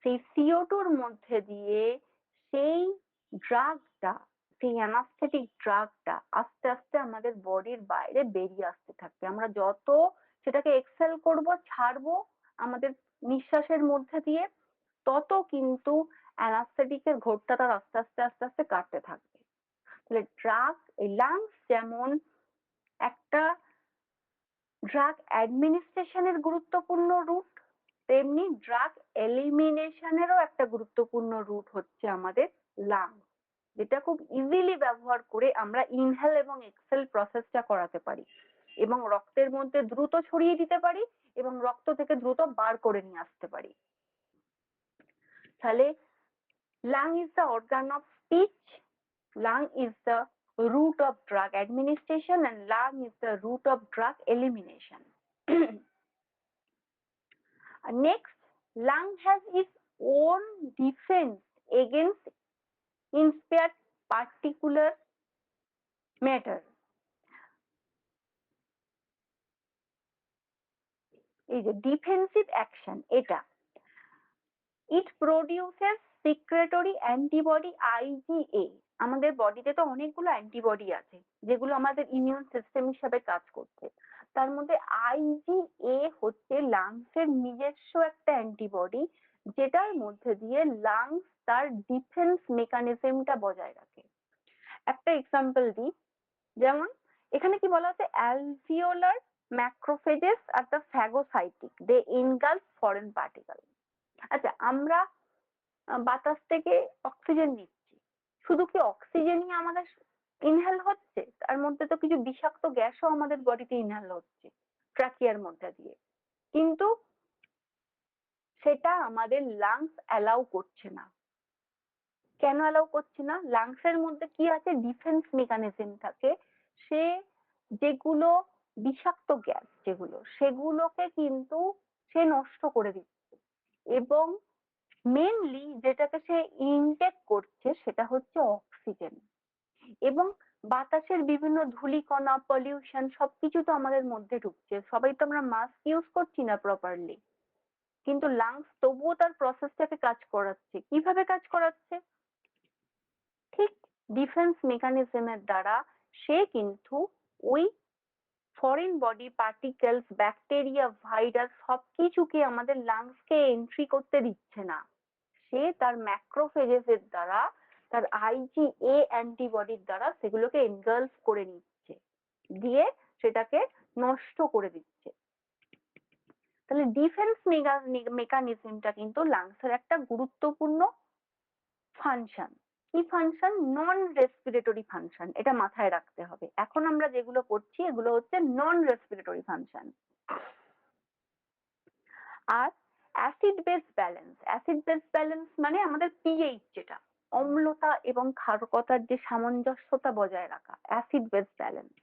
সেই CO2 র মধ্যে দিয়ে সেই ড্রাগটা, সেই অ্যানাস্থেটিক ড্রাগটা আস্তে আস্তে আমাদের বডির বাইরে বেরিয়ে আসতে থাকবে। আমরা যত সেটাকে এক্সহেল করব, ছাড়বো আমাদের নিঃশ্বাসের মধ্যে দিয়ে, তত কিন্তু অ্যানাস্থেটিকের ঘোরটা তার আস্তে আস্তে আস্তে আস্তে কাটতে থাকবে। তাহলে ড্রাগ, এই লাংস যেমন একটা ড্রাগ অ্যাডমিনিস্ট্রেশনের গুরুত্বপূর্ণ রুট, তেমনি ড্রাগ এলিমিনেশনেরও একটা গুরুত্বপূর্ণ রুট হচ্ছে আমাদের লাংস, যেটা খুব ইজিলি ব্যবহার করে আমরা ইনহেল এবং এক্সহেল প্রসেসটা করাতে পারি এবং রক্তের মধ্যে দ্রুত ছড়িয়ে দিতে পারি এবং রক্ত থেকে দ্রুত বার করে নিয়ে আসতে পারি। তাহলে lung is the organ of speech, lung is the root of drug administration, and lung is the root of drug elimination. Next, lung has its own defense against impaired particular matter. এই যে ডিফেন্সিভ অ্যাকশন, এটা ইট প্রডিউসেস সিক্রেটরি অ্যান্টিবডি IgA। আমাদের বডিতে তো অনেকগুলো অ্যান্টিবডি আছে যেগুলো আমাদের ইমিউন সিস্টেম হিসাবে কাজ করছে। তার মধ্যে IgA হচ্ছে লাংসের নিজস্ব একটা অ্যান্টিবডি, যেটার মধ্যে দিয়ে লাংস তার ডিফেন্স মেকানিজমটা বজায় রাখে। একটা এক্সাম্পল দিই, যেমন এখানে কি বলা আছে, alveolar macrophages are the phagocytic they engulf foreign particle. আচ্ছা, আমরা বাতাস থেকে অক্সিজেন নিচ্ছি, শুধু কি অক্সিজেনই আমাদের ইনহেল হচ্ছে? তার মধ্যে তো কিছু বিষাক্ত গ্যাসও আমাদের বডিতে ইনহেল হচ্ছে ট্রাকিয়ার মধ্যে দিয়ে, কিন্তু সেটা আমাদের লাংস অ্যালাউ করছে না। কেন অ্যালাউ করছে না? লাংসের মধ্যে কি আছে, ডিফেন্স মেকানিজম থাকে, সে যেগুলো বিষাক্ত গ্যাস যেগুলো, সেগুলোকে কিন্তু সে নষ্ট করে দিচ্ছে এবং মেনলি যেটাকে সে ইনটেক করছে সেটা হচ্ছে অক্সিজেন। এবং বাতাসের বিভিন্ন ধূলিকণা, পলিউশন সবকিছু তো আমাদের মধ্যে ঢুকছে। সবাই তো আমরা মাস্ক ইউজ করছি না প্রপারলি, কিন্তু লাংস তবুও তার প্রসেসটাকে কাজ করাচ্ছে। কিভাবে কাজ করাচ্ছে? ঠিক ডিফেন্স মেকানিজমের দ্বারা সে কিন্তু ওই foreign body particles, bacteria, virus সবকিছুকে আমাদের লাংসকে এন্ট্রি করতে দিচ্ছে না। সে তার ম্যাক্রোফেজেসের দ্বারা, তার আইজিএ অ্যান্টিবডির দ্বারা সেগুলোকে এনগালফ করে নিচ্ছে, দিয়ে সেটাকে নষ্ট করে দিচ্ছে। তাহলে ডিফেন্স মেকানিজমটা কিন্তু লাংসের একটা গুরুত্বপূর্ণ ফাংশন। কি ফাংশন? নন রেসপিরেটরি ফাংশন। এটা মাথায় রাখতে হবে। এখন আমরা যেগুলো পড়ছি এগুলো হচ্ছে নন রেসপিরেটরি ফাংশন। আর acid base balance, acid base balance মানে আমাদের পিএইচ, যেটা অম্লতা এবং ক্ষারকতার যে সামঞ্জস্যতা বজায় রাখা, অ্যাসিড বেস ব্যালেন্স।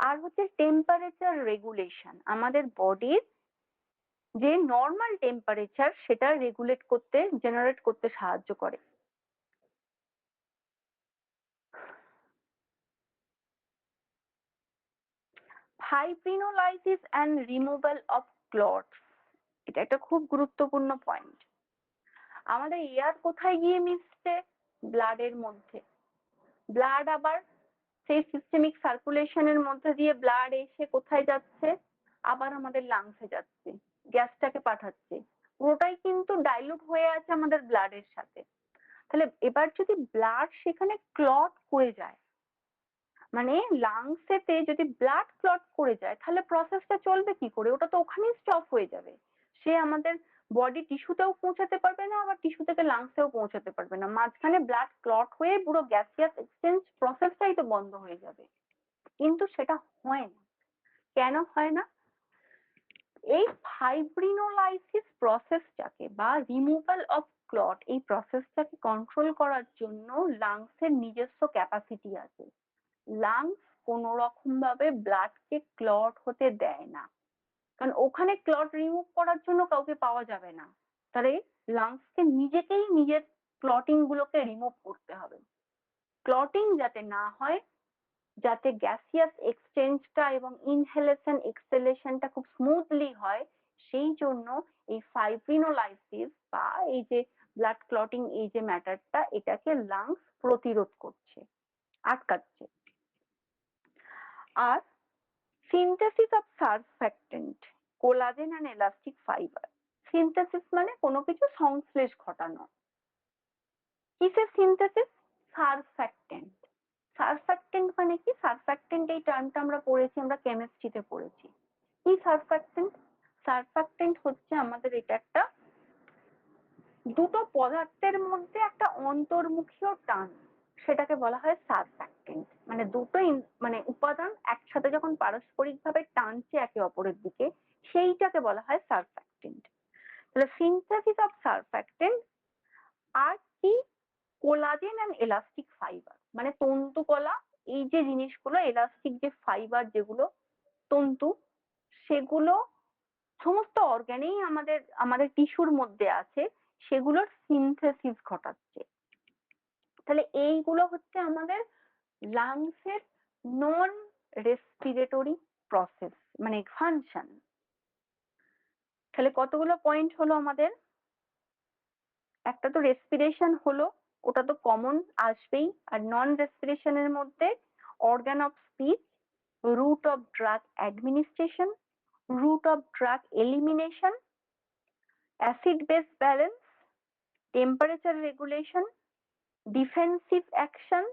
আর হচ্ছে টেম্পারেচার রেগুলেশন, আমাদের বডির যে নর্মাল টেম্পারেচার সেটা রেগুলেট করতে, জেনারেট করতে সাহায্য করে। Fibrinolysis and removal of clots, এটা একটা খুব গুরুত্বপূর্ণ পয়েন্ট। আমাদের এয়ার কোথায় গিয়ে মিশছে? ব্লাডের মধ্যে। ব্লাড আবার সেই সিস্টেমিক সার্কুলেশনের মধ্যে দিয়ে ব্লাড এসে কোথায় যাচ্ছে? আবার আমাদের লাংসে যাচ্ছে, গ্যাসটাকে পাঠাচ্ছে। পুরোটাই কিন্তু ডাইলুট হয়ে আছে আমাদের ব্লাডের সাথে। তাহলে এবার যদি ব্লাড সেখানে ক্লট করে যায়, মানে লাংসেতে যদি ব্লাড ক্লট করে যায়, তাহলে প্রসেসটা চলবে কি করে? ওটা তো ওখানেই স্টপ হয়ে যাবে। সে আমাদের বডি টিস্যুতেও পৌঁছাতে পারবে না, আবার টিস্যু থেকে লাংসেও পৌঁছাতে পারবে না। মাঝখানে ব্লাড ক্লট হয়ে পুরো গ্যাসিয়াস এক্সচেঞ্জ প্রসেসটাই তো বন্ধ হয়ে যাবে। কিন্তু সেটা হয় না। কেন হয় না? এই ফাইব্রিনোলাইসিস প্রসেসটাকে বা রিমুভাল অফ ক্লট, এই প্রসেসটাকে কন্ট্রোল করার জন্য লাংসের নিজস্ব ক্যাপাসিটি আছে। লাংস কোন রকম ভাবে ব্লাডকে ক্লট হতে দেয় না, কারণ ওখানে ক্লট রিমুভ করার জন্য কাউকে পাওয়া যাবে না। তাহলে লাংসকে নিজেকেই নিজের ক্লটিং গুলোকে রিমুভ করতে হবে। ক্লটিং যাতে না হয়, যাতে গ্যাসিয়াস এক্সচেঞ্জটা এবং ইনহেলেশন এক্সহেলেশনটা খুব স্মুথলি হয়, সেই জন্য এই ফাইব্রিনোলাইসিস বা এই যে ব্লাড ক্লটিং, এই যে ম্যাটারটা, এটাকে লাংস প্রতিরোধ করছে, আটকাচ্ছে। আর synthesis of surfactant, collagen and elastic fibre. Synthesis মানে কোনো কিছু সংশ্লেষ ঘটানো। কিসের সিনথেসিস? সারফ্যাক্টেন্ট। সারফ্যাক্টেন্ট মানে কি? সারফ্যাক্টেন্ট এই টার্মটা আমরা পড়েছি, আমরা কেমিস্ট্রিতে পড়েছি। কি সারফ্যাক্টেন্ট? সারফ্যাক্টেন্ট হচ্ছে আমাদের এটা একটা দুটো পদার্থের মধ্যে একটা অন্তর্মুখীয় টান, সেটাকে বলা হয় সারফ্যাক্টেন্ট। মানে দুটো মানে উপাদান একসাথে যখন পারস্পরিক ভাবে টানছে একে অপরের দিকে, সেইটাকে বলা হয় সারফ্যাক্টেন্ট। তাহলে সিনথেসিস অফ সারফ্যাক্টেন্ট। আর কি? কোলাজেন অ্যান্ড এলাস্টিক ফাইবার, মানে তন্তু কলা, এই যে জিনিসগুলো, এলাস্টিক যে ফাইবার যেগুলো তন্তু, সেগুলো সমস্ত অর্গানেই আমাদের আমাদের টিস্যুর মধ্যে আছে, সেগুলোর সিনথেসিস ঘটাচ্ছে। তাহলে এইগুলো হচ্ছে আমাদের লাংসের নন রেসপিরেটরি প্রসেস, মানে ফাংশন। তাহলে কতগুলো পয়েন্ট হলো আমাদের? একটা তো রেসপিরেশন হলো, ওটা তো কমন আসবেই। আর নন রেসপিরেশনের মধ্যে organ of speech, route of drug administration, route of drug elimination, acid base balance, temperature regulation, defensive action,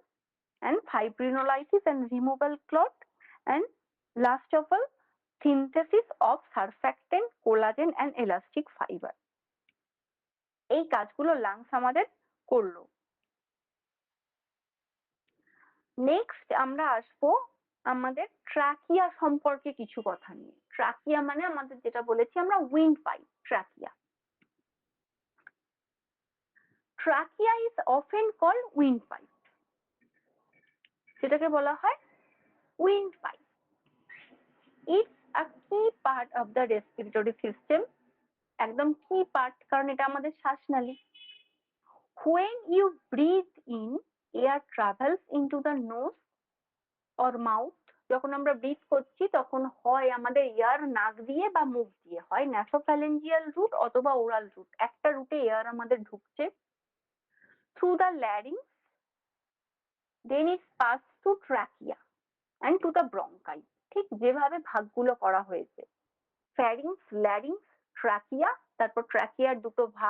and fibrinolysis and removal clot, and last of all synthesis of surfactant, collagen and elastic fiber. এই কাজগুলো লাংস আমাদের করলো। নেক্সট আমরা আসবো আমাদের ট্রাকিয়া সম্পর্কে কিছু কথা নিয়ে। ট্রাকিয়া মানে আমাদের যেটা বলেছি আমরা windpipe, trachea. Trachea is often called windpipe, যেটাকে বলা হয় windpipe. It's a key part of the respiratory system, একদম কি পার্ট, কারণ এটা আমাদের শ্বাসনালী। When you breathe in, air travels into the nose or mouth. যখন আমরা ব্রিথ করছি তখন হয় আমাদের এয়ার নাক দিয়ে বা মুখ দিয়ে, হয় ন্যাসোফ্যালেঞ্জিয়াল রুট অথবা ওরাল রুট, একটা রুটে এয়ার আমাদের ঢুকছে। Through the larynx, then is passed to trachea and to the bronchi। ঠিক যেভাবে ভাগগুলো করা হয়েছে, ফ্যারিংস, ল্যারিংস, ট্রাকিয়া, তারপর ট্রাকিয়ার দুটো ভাগ